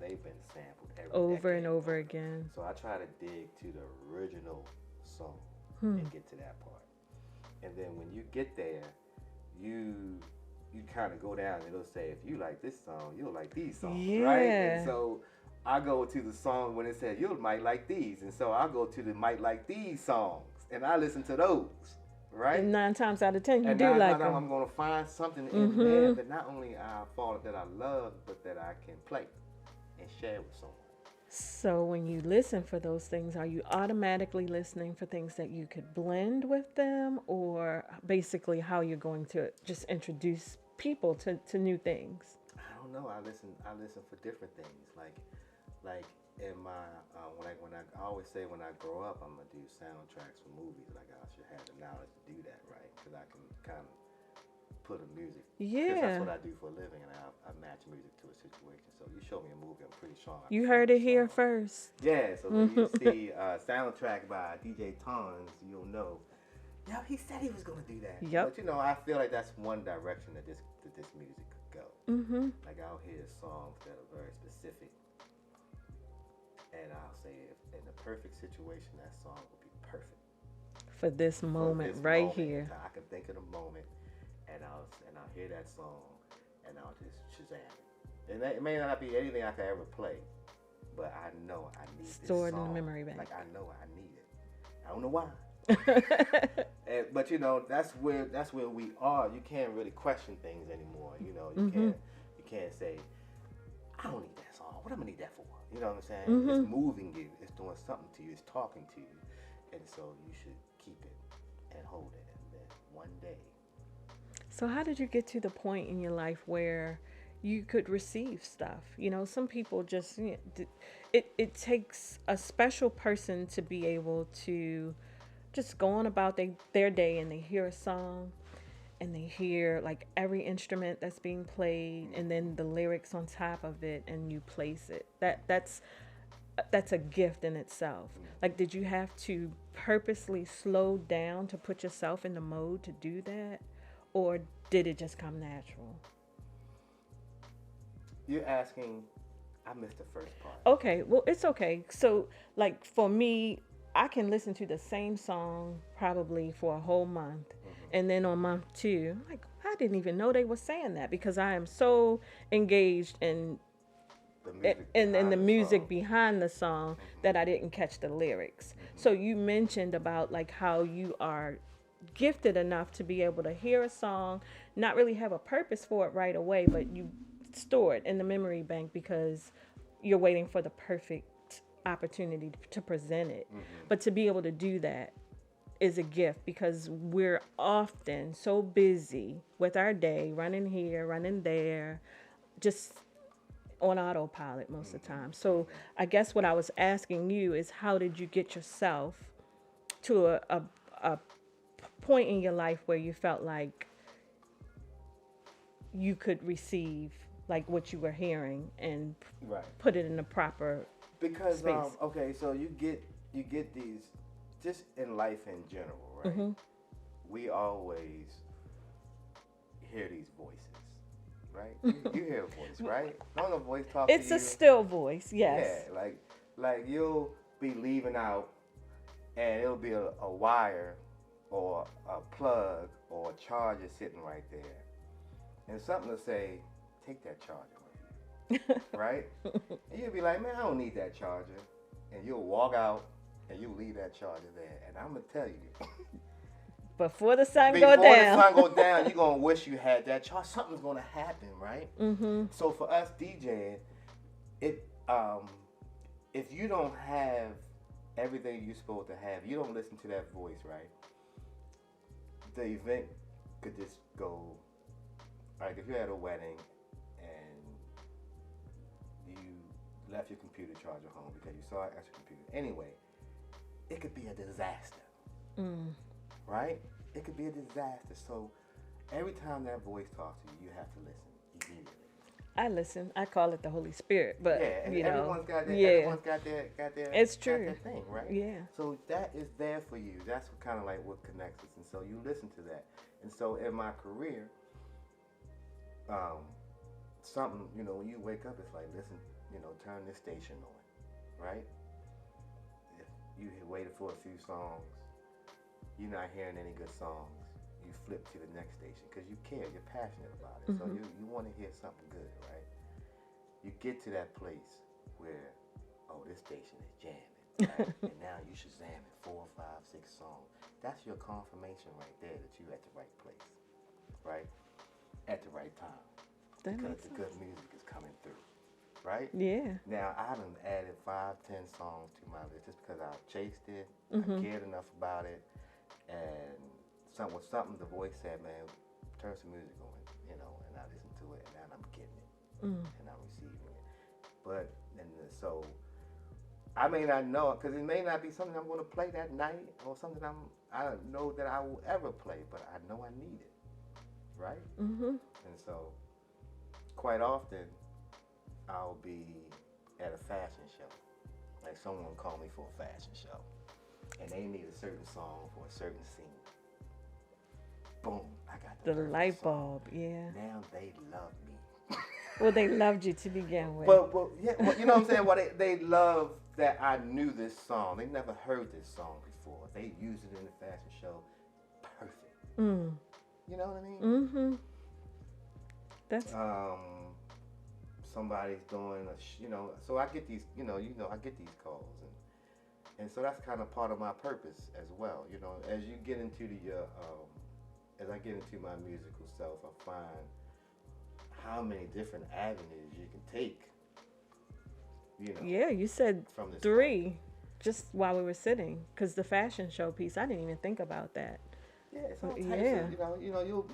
Speaker 2: they've been sampled
Speaker 1: Over
Speaker 2: decade
Speaker 1: and over again.
Speaker 2: So I try to dig to the original song and get to that part. And then when you get there, you kind of go down and it'll say, if you like this song, you'll like these songs, right? And so I go to the song when it says you might like these, and so I go to the might like these songs and I listen to those, right?
Speaker 1: And 9 times out of 10, you
Speaker 2: And
Speaker 1: do
Speaker 2: nine
Speaker 1: like
Speaker 2: times out,
Speaker 1: them.
Speaker 2: I'm gonna find something in there that not only I follow that I love, but that I can play and share with someone.
Speaker 1: So when you listen for those things, are you automatically listening for things that you could blend with them, or basically how you're going to just introduce people to new things?
Speaker 2: I don't know. I listen for different things. Like in my I always say when I grow up, I'm gonna do soundtracks for movies. Like I should have the knowledge to do that, right? Because I can kind of put a music. Because that's
Speaker 1: Yeah.
Speaker 2: what I do for a living, and I match music to a situation. So you show me a movie, I'm pretty sure I can
Speaker 1: You
Speaker 2: find
Speaker 1: heard
Speaker 2: a
Speaker 1: it here
Speaker 2: song.
Speaker 1: first.
Speaker 2: Yeah, so when you see a soundtrack by DJ Tanz, you'll know. Yeah, he said he was gonna do that.
Speaker 1: Yep.
Speaker 2: But I feel like that's one direction that this music could go.
Speaker 1: Mm-hmm.
Speaker 2: Like I'll hear songs that are very specific, and I'll say if in the perfect situation, that song would be perfect
Speaker 1: For this
Speaker 2: for
Speaker 1: moment
Speaker 2: this
Speaker 1: right
Speaker 2: moment in
Speaker 1: here.
Speaker 2: time. I can think of the moment, and I'll hear that song, and I'll just Shazam it. And it may not be anything I could ever play, but I know I need this
Speaker 1: Stored in
Speaker 2: song.
Speaker 1: the memory bank.
Speaker 2: Like I know I need it. I don't know why. But that's where we are. You can't really question things anymore. You can't say I don't need that song. What am I need that for? You know what I'm saying?
Speaker 1: Mm-hmm.
Speaker 2: It's moving you. It's doing something to you. It's talking to you, and so you should keep it and hold it. And then one day,
Speaker 1: So how did you get to the point in your life where you could receive stuff? Some people just it takes a special person to be able to just go on about their day, and they hear a song, and they hear like every instrument that's being played, and then the lyrics on top of it, and you place it. That's a gift in itself. Like, did you have to purposely slow down to put yourself in the mode to do that, or did it just come natural?
Speaker 2: you're asking. I missed the first part.
Speaker 1: Okay, well, it's okay. So, like, for me, I can listen to the same song probably for a whole month. And then on month two, I'm like, I didn't even know they were saying that, because I am so engaged
Speaker 2: The music
Speaker 1: in the
Speaker 2: behind
Speaker 1: music
Speaker 2: song.
Speaker 1: behind the song that I didn't catch the lyrics. So you mentioned about like how you are gifted enough to be able to hear a song, not really have a purpose for it right away, but you store it in the memory bank because you're waiting for the perfect opportunity to present it. But to be able to do that is a gift, because we're often so busy with our day, running here, running there, just on autopilot most of the time. So I guess what I was asking you is, how did you get yourself to a point in your life where you felt like you could receive like what you were hearing and
Speaker 2: Right.
Speaker 1: put it in the proper
Speaker 2: Because
Speaker 1: space?
Speaker 2: okay, so you get these just in life in general, right? We always hear these voices, right? You hear a voice, right? Don't a voice talk
Speaker 1: It's
Speaker 2: to
Speaker 1: a
Speaker 2: you?
Speaker 1: still voice, yes.
Speaker 2: Yeah, like you'll be leaving out, and it'll be a wire or a plug or a charger sitting right there, and something to say, take that charger with you, right? And you'll be like, man, I don't need that charger, and you'll walk out and you'll leave that charger there, and I'm gonna tell you.
Speaker 1: Before the sun
Speaker 2: Before
Speaker 1: go
Speaker 2: the
Speaker 1: down.
Speaker 2: sun go down, you're gonna wish you had that charge. Something's gonna happen, right? So for us DJing, it if you don't have everything you're supposed to have, you don't listen to that voice, right? The event could just go. Like if you're at a wedding and you left your computer charger home because you saw it at your computer. Anyway, it could be a disaster, right? It could be a disaster. So every time that voice talks to you, you have to listen immediately.
Speaker 1: I listen. I call it the Holy Spirit, but
Speaker 2: Yeah, and
Speaker 1: you know,
Speaker 2: everyone's got their,
Speaker 1: yeah,
Speaker 2: everyone's got their,
Speaker 1: it's
Speaker 2: got
Speaker 1: true.
Speaker 2: their thing, right?
Speaker 1: Yeah.
Speaker 2: So that is there for you. That's kind of like what connects us, and so you listen to that. And so in my career, something when you wake up, it's like listen, turn this station on, right? If you had waited for a few songs, you're not hearing any good songs. You flip to the next station because you care, you're passionate about it. So you want to hear something good, right? You get to that place where, this station is jamming, right? And now you Shazam 4, 5, 6 songs. That's your confirmation right there that you're at the right place, right? At the right time.
Speaker 1: That
Speaker 2: Because
Speaker 1: makes
Speaker 2: the
Speaker 1: sense.
Speaker 2: good music is coming through. right?
Speaker 1: Yeah.
Speaker 2: Now I done added 5, 10 songs to my list just because I chased it,
Speaker 1: Mm-hmm.
Speaker 2: I cared enough about it, and something the voice said, man, turn some music on, you know, and I listened to it, and now I'm getting it, and I'm receiving it. But and so I may not know it because it may not be something I'm going to play that night or something I don't know that I will ever play, but I know I need it, right?
Speaker 1: Mm-hmm.
Speaker 2: And so quite often I'll be at a fashion show. Like someone called me for a fashion show, and they need a certain song for a certain scene. Boom, I got the perfect
Speaker 1: light
Speaker 2: song.
Speaker 1: bulb, yeah.
Speaker 2: Now they love me.
Speaker 1: Well, they loved you to begin with.
Speaker 2: But yeah, well, you know what I'm saying? Well, they love that I knew this song. They never heard this song before. They used it in the fashion show. Perfect.
Speaker 1: Mm.
Speaker 2: You know what I mean?
Speaker 1: Mm-hmm. That's
Speaker 2: Somebody's doing you know. So I get these, I get these calls, and so that's kind of part of my purpose as well. You know, as you get into as I get into my musical self, I find how many different avenues you can take. You know.
Speaker 1: Yeah, you said
Speaker 2: From this
Speaker 1: 3
Speaker 2: point.
Speaker 1: just while we were sitting, because the fashion show piece, I didn't even think about that.
Speaker 2: Yeah, it's all types
Speaker 1: Yeah.
Speaker 2: of,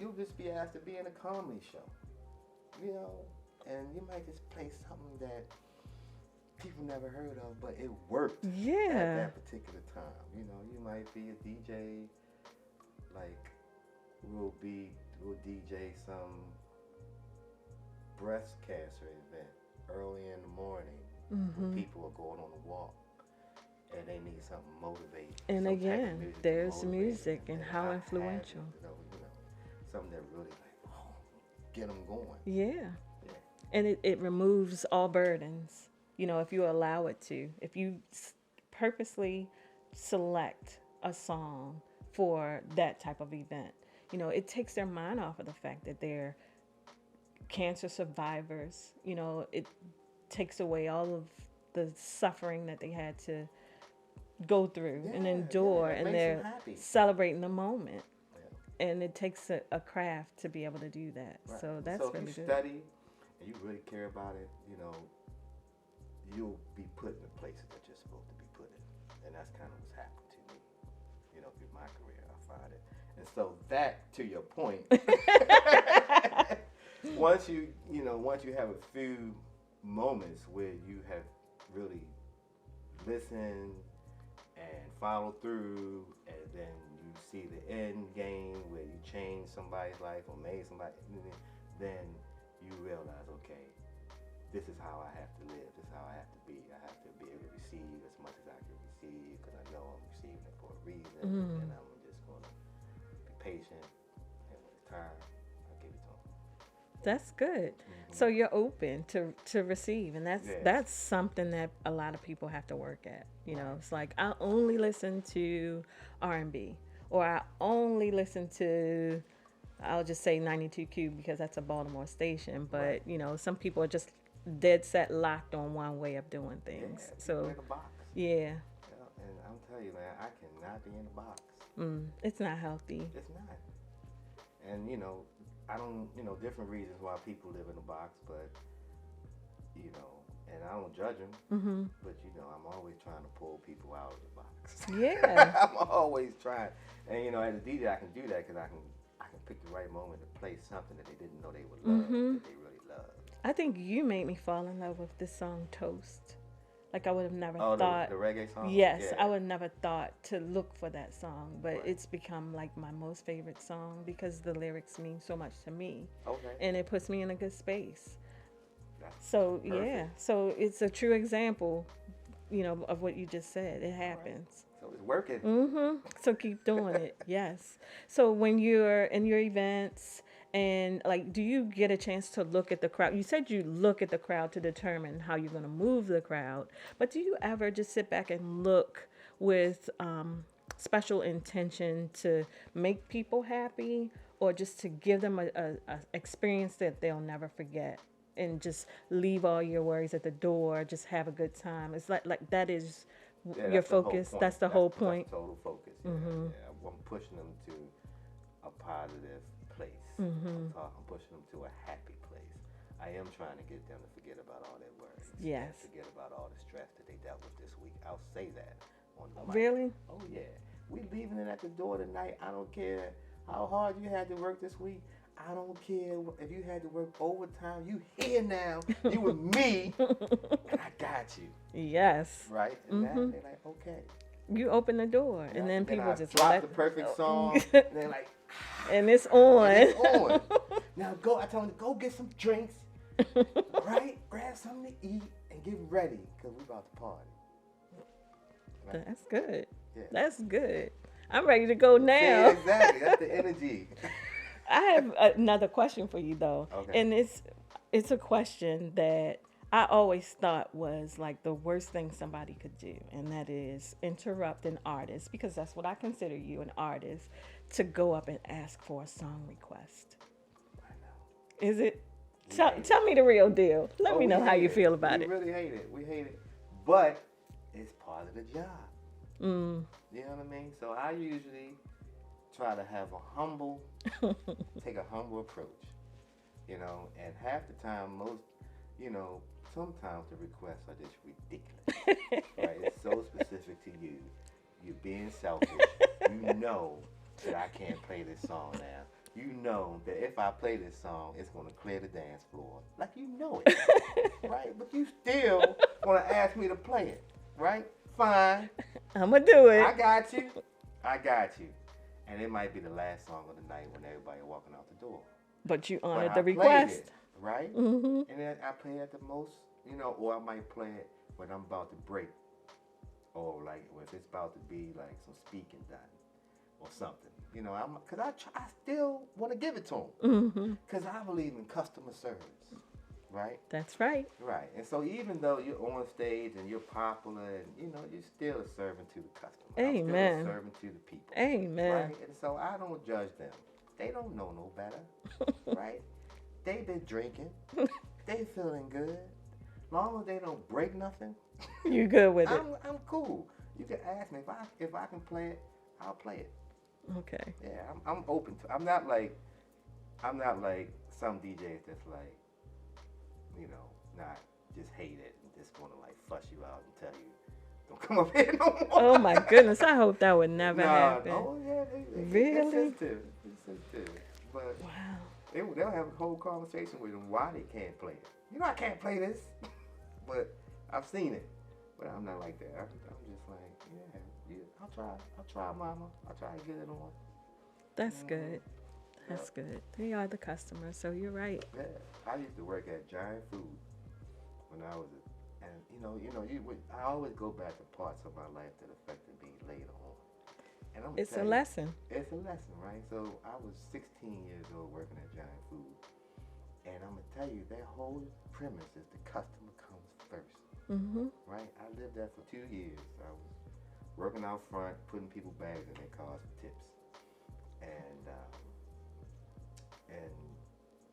Speaker 2: you'll just be asked to be in a comedy show, you know, and you might just play something that people never heard of, but it worked at
Speaker 1: Yeah.
Speaker 2: that particular time. You know, you might be a DJ, like we'll DJ some breast cancer event early in the morning when people are going on a walk. And they need something motivating.
Speaker 1: And
Speaker 2: some type of
Speaker 1: again,
Speaker 2: music to
Speaker 1: there's
Speaker 2: motivate
Speaker 1: music
Speaker 2: them.
Speaker 1: and
Speaker 2: I
Speaker 1: how
Speaker 2: have
Speaker 1: influential.
Speaker 2: it, something that really get them going.
Speaker 1: Yeah.
Speaker 2: Yeah.
Speaker 1: And it removes all burdens, if you allow it to. If you purposely select a song for that type of event, it takes their mind off of the fact that they're cancer survivors. It takes away all of the suffering that they had to go through and endure, and they're celebrating the moment.
Speaker 2: Yeah.
Speaker 1: And it takes a craft to be able to do that.
Speaker 2: Right.
Speaker 1: So that's
Speaker 2: so
Speaker 1: really
Speaker 2: if you
Speaker 1: good.
Speaker 2: study and you really care about it, you'll be put in the places that you're supposed to be put in. And that's kind of what's happened to me, through my career. I find it. And so that, to your point, once you have a few moments where you have really listened and follow through, and then you see the end game where you change somebody's life or made somebody, then you realize, okay, this is how I have to live. This is how I have to be. I have to be able to receive as much as I can receive because I know I'm receiving it for a reason, and I'm just going to be patient, and when it's time, I'll give it to them.
Speaker 1: That's good. So you're open to receive, and that's something that a lot of people have to work at. It's like, I only listen to R&B, or I only listen to, I'll just say 92Q because that's a Baltimore station. But some people are just dead set locked on one way of doing things.
Speaker 2: Yeah,
Speaker 1: So
Speaker 2: in a box.
Speaker 1: yeah,
Speaker 2: And I'm telling you, man, I cannot be in a box.
Speaker 1: it's not healthy.
Speaker 2: It's not. And I don't, different reasons why people live in a box, but and I don't judge them, but I'm always trying to pull people out of the box.
Speaker 1: Yeah.
Speaker 2: I'm always trying, and as a DJ, I can do that because I can pick the right moment to play something that they didn't know they would love, that they really love.
Speaker 1: I think you made me fall in love with this song Toast. Like, I would have never
Speaker 2: Oh,
Speaker 1: thought.
Speaker 2: the reggae song?
Speaker 1: Yes,
Speaker 2: Yeah.
Speaker 1: I would have never thought to look for that song, but
Speaker 2: Right.
Speaker 1: it's become like my most favorite song because the lyrics mean so much to me,
Speaker 2: Okay.
Speaker 1: and it puts me in a good space.
Speaker 2: That's
Speaker 1: So
Speaker 2: perfect.
Speaker 1: yeah, so it's a true example, of what you just said. It happens.
Speaker 2: So it's working.
Speaker 1: So keep doing it. Yes. So when you're in your events, and like, do you get a chance to look at the crowd? You said you look at the crowd to determine how you're going to move the crowd, but do you ever just sit back and look with special intention to make people happy, or just to give them a experience that they'll never forget, and just leave all your worries at the door, just have a good time? It's like that is
Speaker 2: Yeah,
Speaker 1: your
Speaker 2: that's the whole
Speaker 1: focus.
Speaker 2: point.
Speaker 1: That's the whole point.
Speaker 2: That's total focus. Yeah, yeah. I'm pushing them to a positive place. I'm pushing them to a happy place. I am trying to get them to forget about all that worry.
Speaker 1: Yes.
Speaker 2: Forget about all the stress that they dealt with this week. I'll say that on the mic.
Speaker 1: Really?
Speaker 2: Oh yeah. We leaving it at the door tonight. I don't care how hard you had to work this week. I don't care if you had to work overtime. You here now. You with me, and I got you.
Speaker 1: Yes.
Speaker 2: Right? And that, they're like, okay.
Speaker 1: You open the door, and then people
Speaker 2: I
Speaker 1: just
Speaker 2: drop
Speaker 1: let
Speaker 2: the perfect song, and they're like,
Speaker 1: and it's on.
Speaker 2: and it's on. Now go. I tell them to go get some drinks, right? Grab something to eat and get ready, cause we about to party. Right?
Speaker 1: That's good.
Speaker 2: Yeah.
Speaker 1: That's good. I'm ready to go now.
Speaker 2: Yeah, exactly. That's the energy.
Speaker 1: I have another question for you though,
Speaker 2: Okay.
Speaker 1: and it's a question that I always thought was like the worst thing somebody could do, and that is interrupt an artist, because that's what I consider you, an artist, to go up and ask for a song request.
Speaker 2: I know.
Speaker 1: Is it? Tell me the real deal. Let me know how you feel about it.
Speaker 2: We really hate it. We hate it, but it's part of the job.
Speaker 1: Mm.
Speaker 2: You know what I mean? So I usually try to have take a humble approach, you know, and half the time, sometimes the requests are just ridiculous, right? It's so specific to you. You're being selfish. You know that I can't play this song now. You know that if I play this song, it's going to clear the dance floor. Like, you know it, right? But you still want to ask me to play it, right? Fine.
Speaker 1: I'm going to do it.
Speaker 2: I got you. And it might be the last song of the night when everybody walking out the door.
Speaker 1: But you honored
Speaker 2: But
Speaker 1: the
Speaker 2: I played
Speaker 1: request.
Speaker 2: it, right?
Speaker 1: Mm-hmm.
Speaker 2: And then I play it the most, or I might play it when I'm about to break. Or like if it's about to be like some speaking done or something. Because I still want to give it to them. Because I believe in customer service, right?
Speaker 1: That's right.
Speaker 2: Right. And so even though you're on stage and you're popular and, you're still a servant to the customer.
Speaker 1: Amen.
Speaker 2: I'm still a servant to the people.
Speaker 1: Amen.
Speaker 2: Right? And so I don't judge them. They don't know no better, right? They been drinking. They feeling good. Long as they don't break nothing,
Speaker 1: You good with it?
Speaker 2: I'm cool. You can ask me if I can play it, I'll play it.
Speaker 1: Okay.
Speaker 2: Yeah, I'm open to. I'm not like some DJs that's like, not just hate it and just want to like fuss you out and tell you don't come up here no more.
Speaker 1: Oh my goodness! I hope that would never happen.
Speaker 2: Oh yeah,
Speaker 1: Really?
Speaker 2: It's sensitive. But
Speaker 1: Wow.
Speaker 2: they'll have a whole conversation with them why they can't play it. I can't play this, but I've seen it. But I'm not like that. I'm just like, yeah, I'll try, mama. I'll try to get it on.
Speaker 1: That's good. That's good. They are the customers, so you're right.
Speaker 2: Yeah, I used to work at Giant Food when I was, and I always go back to parts of my life that affected me later on. And
Speaker 1: It's a lesson.
Speaker 2: It's a lesson, right? So I was 16 years old working at Giant Food, and I'm gonna tell you, their whole premise is the customer comes first. Right? I lived there for 2 years. I was working out front, putting people bags in their cars for tips, and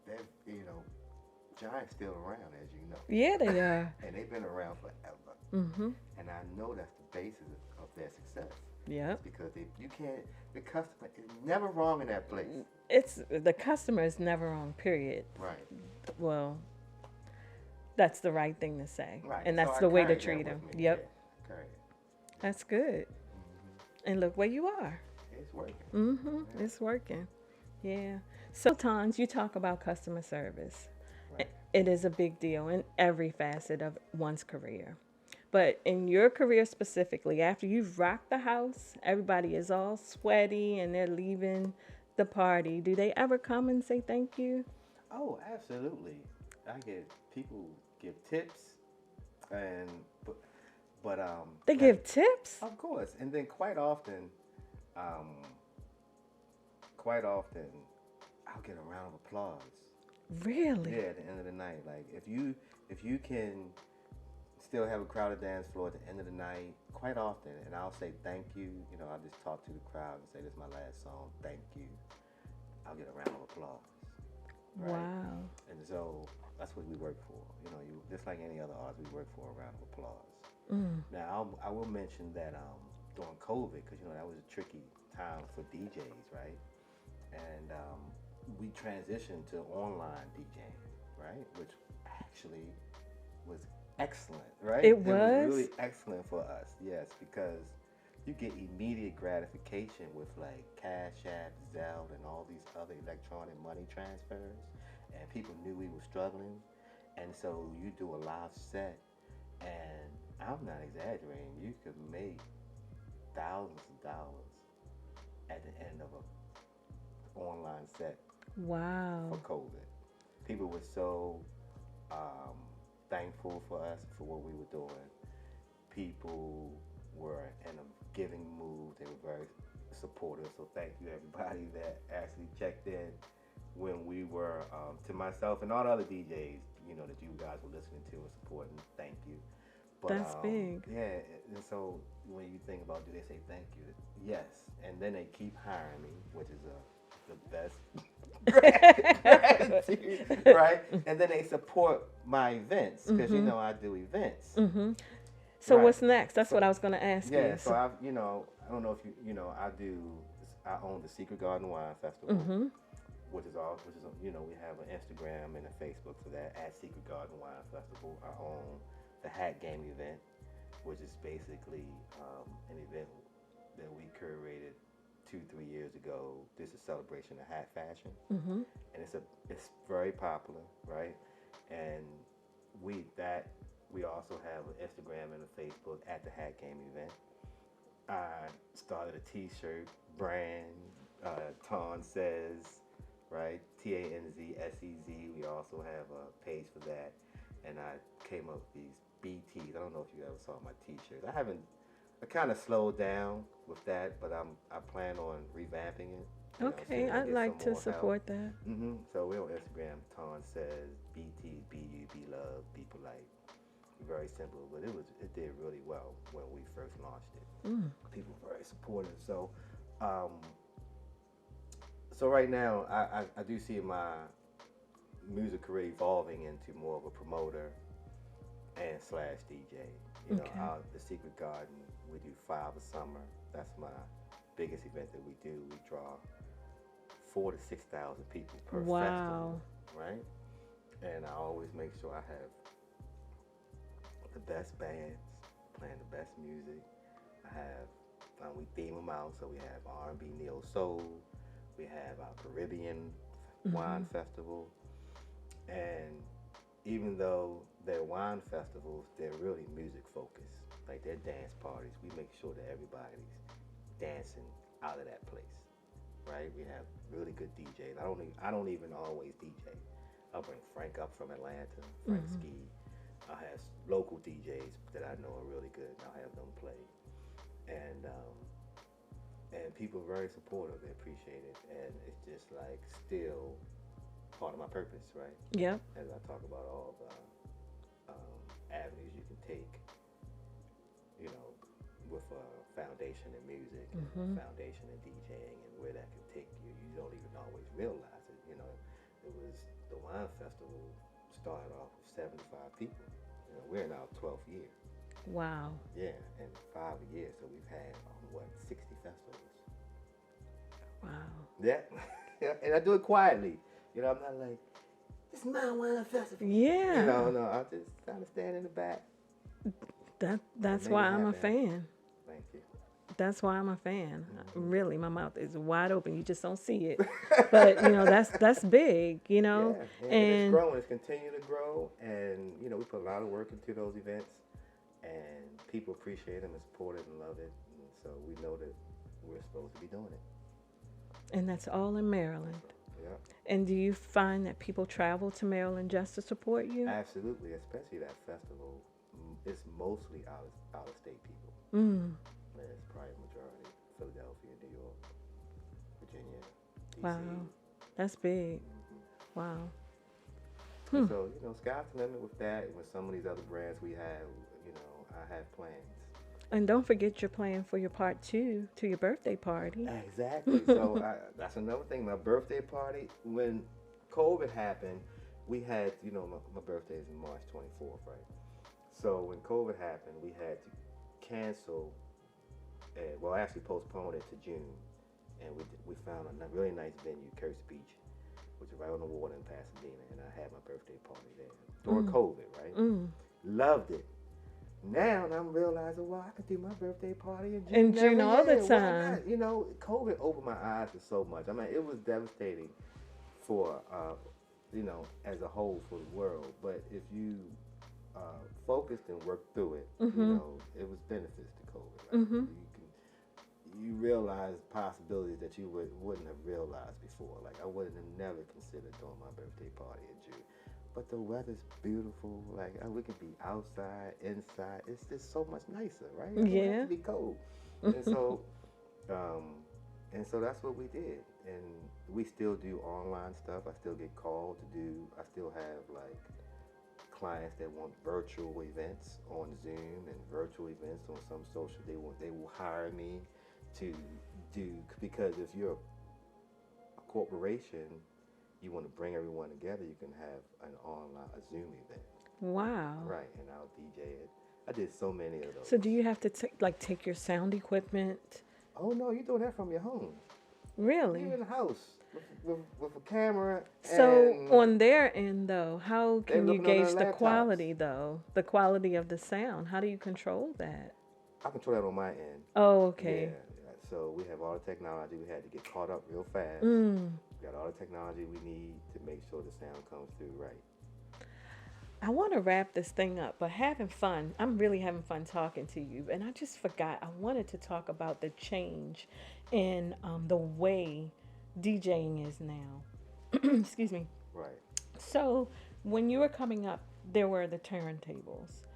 Speaker 2: they're, Giant's still around, as you know.
Speaker 1: Yeah, they are.
Speaker 2: And they've been around forever. And I know that's the basis of their success.
Speaker 1: Yeah.
Speaker 2: It's because the customer is never wrong in that place.
Speaker 1: It's the customer is never wrong. Period.
Speaker 2: Right.
Speaker 1: Well, that's the right thing to say,
Speaker 2: Right.
Speaker 1: and that's
Speaker 2: So
Speaker 1: the
Speaker 2: I
Speaker 1: way to
Speaker 2: carried
Speaker 1: treat
Speaker 2: that
Speaker 1: them.
Speaker 2: with me.
Speaker 1: Yep.
Speaker 2: Yeah, carried it.
Speaker 1: That's good. And look where you are.
Speaker 2: It's working.
Speaker 1: Yeah. It's working. Yeah. Sometimes you talk about customer service.
Speaker 2: Right.
Speaker 1: It is a big deal in every facet of one's career. But in your career specifically, after you've rocked the house, everybody is all sweaty and they're leaving the party. Do they ever come and say thank you?
Speaker 2: Oh, absolutely. I get people give tips, and but
Speaker 1: They give tips?
Speaker 2: of course, and then quite often, I'll get a round of applause.
Speaker 1: Really?
Speaker 2: Yeah, at the end of the night. Like if you can still have a crowded dance floor at the end of the night, quite often, and I'll say thank you. I'll just talk to the crowd and say this is my last song. Thank you. I'll get a round of applause. Right?
Speaker 1: Wow.
Speaker 2: And so that's what we work for. You just like any other artist, we work for a round of applause. Now I will mention that during COVID, because that was a tricky time for DJs, right? And we transitioned to online DJing. right? Which actually was excellent, right?
Speaker 1: It
Speaker 2: It was
Speaker 1: was?
Speaker 2: really excellent for us, yes, because you get immediate gratification with like Cash App, Zelle, and all these other electronic money transfers, and people knew we were struggling, and so you do a live set, and I'm not exaggerating, you could make thousands of dollars at the end of a online set for
Speaker 1: Wow.
Speaker 2: COVID. People were so um, thankful for us for what we were doing. People were in a giving mood. They were very supportive. So thank you everybody that actually checked in when we were to myself and all the other DJs, that you guys were listening to and supporting. Thank you. But
Speaker 1: That's big.
Speaker 2: yeah, and so when you think about, do they say thank you? Yes, and then they keep hiring me, which is the best gratitude, right? And then they support my events because I do events,
Speaker 1: So
Speaker 2: right?
Speaker 1: what's next? That's
Speaker 2: So
Speaker 1: what I was going to ask
Speaker 2: yeah,
Speaker 1: you.
Speaker 2: so I don't know if I own the Secret Garden Wine Festival, which is we have an Instagram and a Facebook for that at Secret Garden Wine Festival. I own the Hat Game event, which is basically an event that we curated 2-3 years ago. This is a celebration of hat fashion, and it's very popular, right? And we also have an Instagram and a Facebook at the Hat Game event. I started a T-shirt brand, Tanz says, right? TANZSEZ. We also have a page for that, and I came up with these BTs. I don't know if you ever saw my T-shirts. I kind of slowed down with that, but I plan on revamping it.
Speaker 1: Okay,
Speaker 2: Seeing if I
Speaker 1: I'd
Speaker 2: get
Speaker 1: like
Speaker 2: some
Speaker 1: to
Speaker 2: more help.
Speaker 1: support that.
Speaker 2: So we're on Instagram. Tanz says BTs, BU, be love, be polite. Very simple, but it did really well when we first launched it. People were very supportive. Um, so right now I do see my music career evolving into more of a promoter and slash DJ.
Speaker 1: Okay.
Speaker 2: The Secret Garden, we do 5 a summer. That's my biggest event that we do. We draw 4,000 to 6,000 people per
Speaker 1: Wow.
Speaker 2: festival, right? And I always make sure I have the best bands playing the best music. We theme them out, so we have R&B, neo soul. We have our Caribbean wine festival, and even though they're wine festivals, they're really music focused. Like they're dance parties. We make sure that everybody's dancing out of that place, right? We have really good DJs. I don't even always DJ. I'll bring Frank up from Atlanta, Frank Ski. I have local DJs that I know are really good, and I'll have them play. And people are very supportive. They appreciate it, and it's just like still part of my purpose, right?
Speaker 1: Yep.
Speaker 2: As I talk about all the avenues you can take, with a foundation in music, foundation in DJing, and where that can take you. You don't even always realize it. It was the wine festival started off with 75 people. We're in our 12th year.
Speaker 1: Wow.
Speaker 2: Yeah, in 5 years, so we've had 60 festivals.
Speaker 1: Wow.
Speaker 2: Yeah, and I do it quietly. I'm not like, it's my wine festival.
Speaker 1: Yeah.
Speaker 2: No, I just kind of stand in the back.
Speaker 1: That's
Speaker 2: Make it
Speaker 1: why I'm a
Speaker 2: happen.
Speaker 1: fan.
Speaker 2: Thank you.
Speaker 1: That's why I'm a fan. Really, my mouth is wide open. You just don't see it. But that's big.
Speaker 2: Yeah, and it's
Speaker 1: And
Speaker 2: growing. It's continuing to grow, and we put a lot of work into those events, and people appreciate them and support it and love it, and so we know that we're supposed to be doing it.
Speaker 1: that's all in Maryland.
Speaker 2: Yeah,
Speaker 1: And do you find that people travel to Maryland just to support you?
Speaker 2: absolutely. Especially that festival, it's mostly out of state people.
Speaker 1: Mm.
Speaker 2: And it's probably majority Philadelphia, New York, Virginia, DC.
Speaker 1: Wow. That's big. Wow.
Speaker 2: And so sky's the limit with that. And with some of these other brands we have, I have plans.
Speaker 1: And don't forget you're playing for your part 2 to your birthday party.
Speaker 2: Exactly. So that's another thing. My birthday party, when COVID happened, we had, my birthday is March 24th, right? So when COVID happened, we had to cancel, actually postpone it to June. And we found a really nice venue, Curse Beach. which is right on the water in Pasadena, and I had my birthday party there during COVID, right? Loved it. Now I'm realizing, well, I could do my birthday party in June.
Speaker 1: In June all the
Speaker 2: Why
Speaker 1: time.
Speaker 2: not? You know, COVID opened my eyes to so much. I mean, it was devastating for, you know, as a whole for the world. But if you focused and worked through it, you know, it was benefits to COVID. Right? You realize possibilities that you wouldn't have realized before. Like, I wouldn't have never considered doing my birthday party in June. But the weather's beautiful. Like, we can be outside, inside. It's just so much nicer, right? It don't have to be cold. And so, that's what we did. And we still do online stuff. I still get called to do. I still have like clients that want virtual events on Zoom and virtual events on some social. They will hire me to do, because if you're a corporation, you want to bring everyone together, you can have a Zoom event.
Speaker 1: Wow.
Speaker 2: Right, and I'll DJ it. I did so many of those.
Speaker 1: So do you have to take your sound equipment?
Speaker 2: Oh no, you do that from your home.
Speaker 1: Really?
Speaker 2: You're in the house with a camera.
Speaker 1: So on their end though, how can you gauge the
Speaker 2: laptops.
Speaker 1: quality though? The quality of the sound. How do you control that?
Speaker 2: I control that on my end.
Speaker 1: Oh, okay.
Speaker 2: Yeah. So we have all the technology. We had to get caught up real fast. We got all the technology we need to make sure the sound comes through right.
Speaker 1: I want to wrap this thing up, but having fun. I'm really having fun talking to you. And I just forgot, I wanted to talk about the change in the way DJing is now. Excuse me.
Speaker 2: Right.
Speaker 1: So when you were coming up, there were the turntables.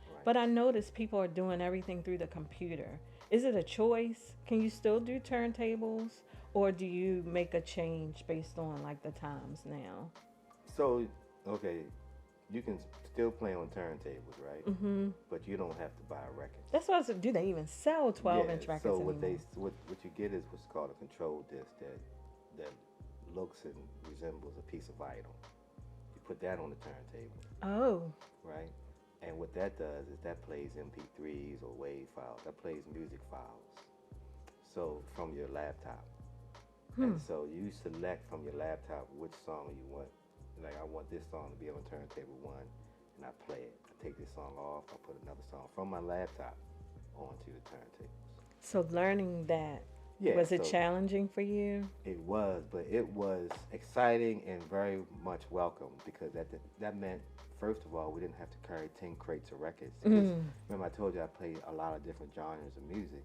Speaker 2: Right.
Speaker 1: But I noticed people are doing everything through the computer. Is it a choice? Can you still do turntables? Or do you make a change based on like the times now?
Speaker 2: So, okay, you can still play on turntables, right? But you don't have to buy a record.
Speaker 1: That's what I said. Do they even sell 12-inch records
Speaker 2: so
Speaker 1: anymore?
Speaker 2: what you get is what's called a control disc that looks and resembles a piece of vinyl. You put that on the turntable.
Speaker 1: Oh.
Speaker 2: Right? And what that does is that plays MP3s or WAV files. That plays music files. So from your laptop. And so you select from your laptop which song you want. Like, I want this song to be on turntable 1, and I play it. I take this song off, I put another song from my laptop onto the turntables.
Speaker 1: So learning that,
Speaker 2: Yeah,
Speaker 1: was it challenging for you?
Speaker 2: It was, but it was exciting and very much welcome, because that meant, first of all, we didn't have to carry 10 crates of records. Remember I told you I played a lot of different genres of music.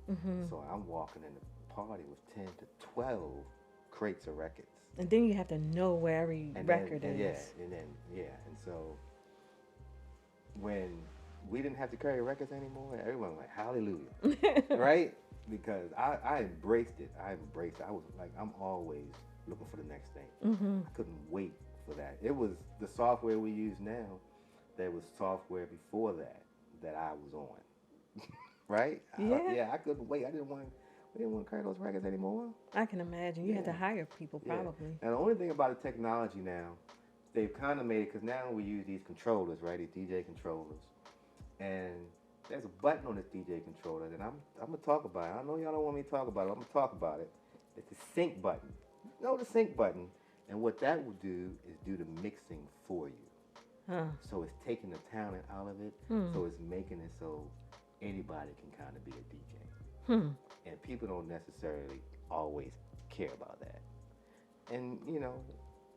Speaker 2: So I'm walking in the party with 10 to 12 crates of records.
Speaker 1: And then you have to know where every record is.
Speaker 2: And so when we didn't have to carry records anymore, everyone was like, hallelujah, right? Because I embraced it. I was like, I'm always looking for the next thing. I couldn't wait for that. It was the software we use now. There was software before that I was on, right?
Speaker 1: Yeah.
Speaker 2: I couldn't wait. We didn't want to carry those records anymore.
Speaker 1: I can imagine. You had to hire people probably.
Speaker 2: And the only thing about the technology now, they've kind of made it, because now we use these controllers, right? These DJ controllers. And there's a button on this DJ controller that I'm going to talk about it. I know y'all don't want me to talk about it. I'm going to talk about it. It's the sync button. You know the sync button. And what that will do is do the mixing for you. So it's taking the talent out of it. So it's making it so anybody can kind of be a DJ. And people don't necessarily always care about that. And, you know,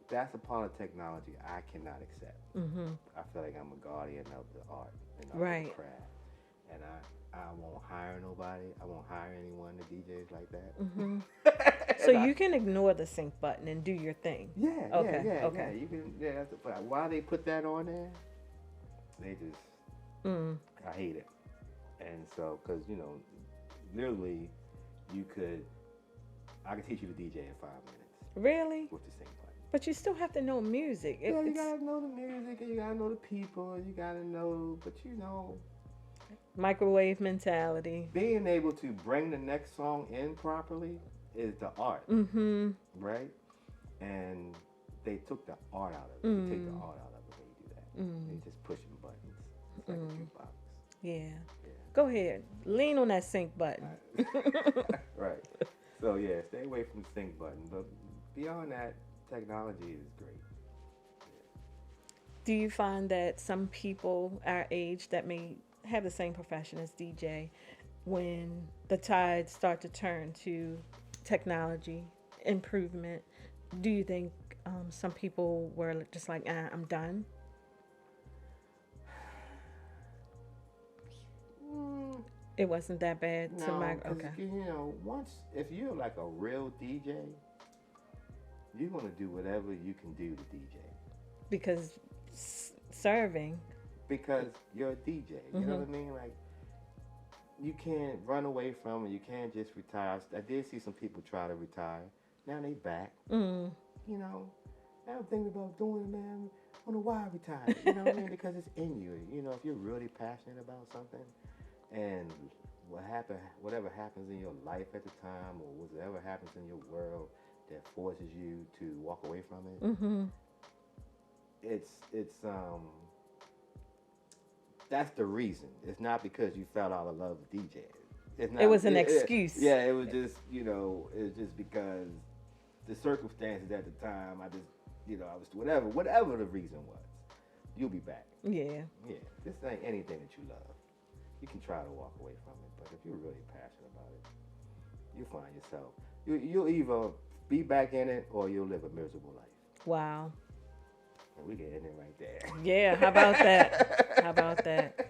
Speaker 2: that's a part of technology I cannot accept. I feel like I'm a guardian of the art and of the craft. And I won't hire nobody. I won't hire anyone to DJs like that.
Speaker 1: So you can ignore the sync button and do your thing.
Speaker 2: Yeah.
Speaker 1: Okay.
Speaker 2: You can. Yeah. But why they put that on there? They just. I hate it. And so, because literally, I could teach you to DJ in 5 minutes.
Speaker 1: Really?
Speaker 2: With the sync button.
Speaker 1: But you still have to know music.
Speaker 2: Yeah, you gotta know the music, and you gotta know the people, and you gotta know, but
Speaker 1: microwave mentality.
Speaker 2: Being able to bring the next song in properly is the art, right? And they took the art out of it. They take the art out of it when you do that. They just pushing buttons. It's like a jukebox.
Speaker 1: Yeah. Go ahead. Lean on that sync button.
Speaker 2: Right. So, yeah, stay away from the sync button. But beyond that, technology is great.
Speaker 1: Do you find that some people our age that may have the same profession as DJ, when the tides start to turn to technology improvement, do you think some people were just like, I'm done?
Speaker 2: Mm,
Speaker 1: It wasn't that bad to
Speaker 2: no,
Speaker 1: my
Speaker 2: because
Speaker 1: okay.
Speaker 2: you know, once if you're like a real DJ, you're gonna do whatever you can do to DJ
Speaker 1: Because serving.
Speaker 2: because you're a DJ. You know
Speaker 1: Mm-hmm.
Speaker 2: what I mean? Like you can't run away from it. You can't just retire. I did see some people try to retire. Now they back.
Speaker 1: Mm.
Speaker 2: You know, I'm thinking about doing it, man. I don't know why I retired. You know what I mean? Because it's in you. You know, if you're really passionate about something, and whatever happens in your life at the time, or whatever happens in your world that forces you to walk away from it,
Speaker 1: Mm-hmm.
Speaker 2: it's that's the reason. It's not because you fell out of love with DJ. It's not.
Speaker 1: It was an excuse.
Speaker 2: Yeah, it was just it was just because the circumstances at the time. I just I was whatever the reason was. You'll be back.
Speaker 1: Yeah.
Speaker 2: Yeah, this ain't anything that you love. You can try to walk away from it, but if you're really passionate about it, you'll find yourself. You'll either be back in it or you'll live a miserable life.
Speaker 1: Wow.
Speaker 2: And we get in it right there.
Speaker 1: Yeah, how about that? How about that?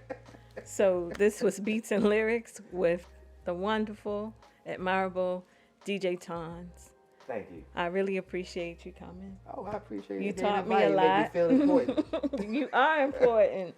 Speaker 1: So this was Beats and Lyrics with the wonderful, admirable DJ Tanz.
Speaker 2: Thank you.
Speaker 1: I really appreciate you coming.
Speaker 2: Oh, I appreciate it.
Speaker 1: You
Speaker 2: Again,
Speaker 1: taught me a
Speaker 2: everybody
Speaker 1: lot.
Speaker 2: make me feel important.
Speaker 1: You are important.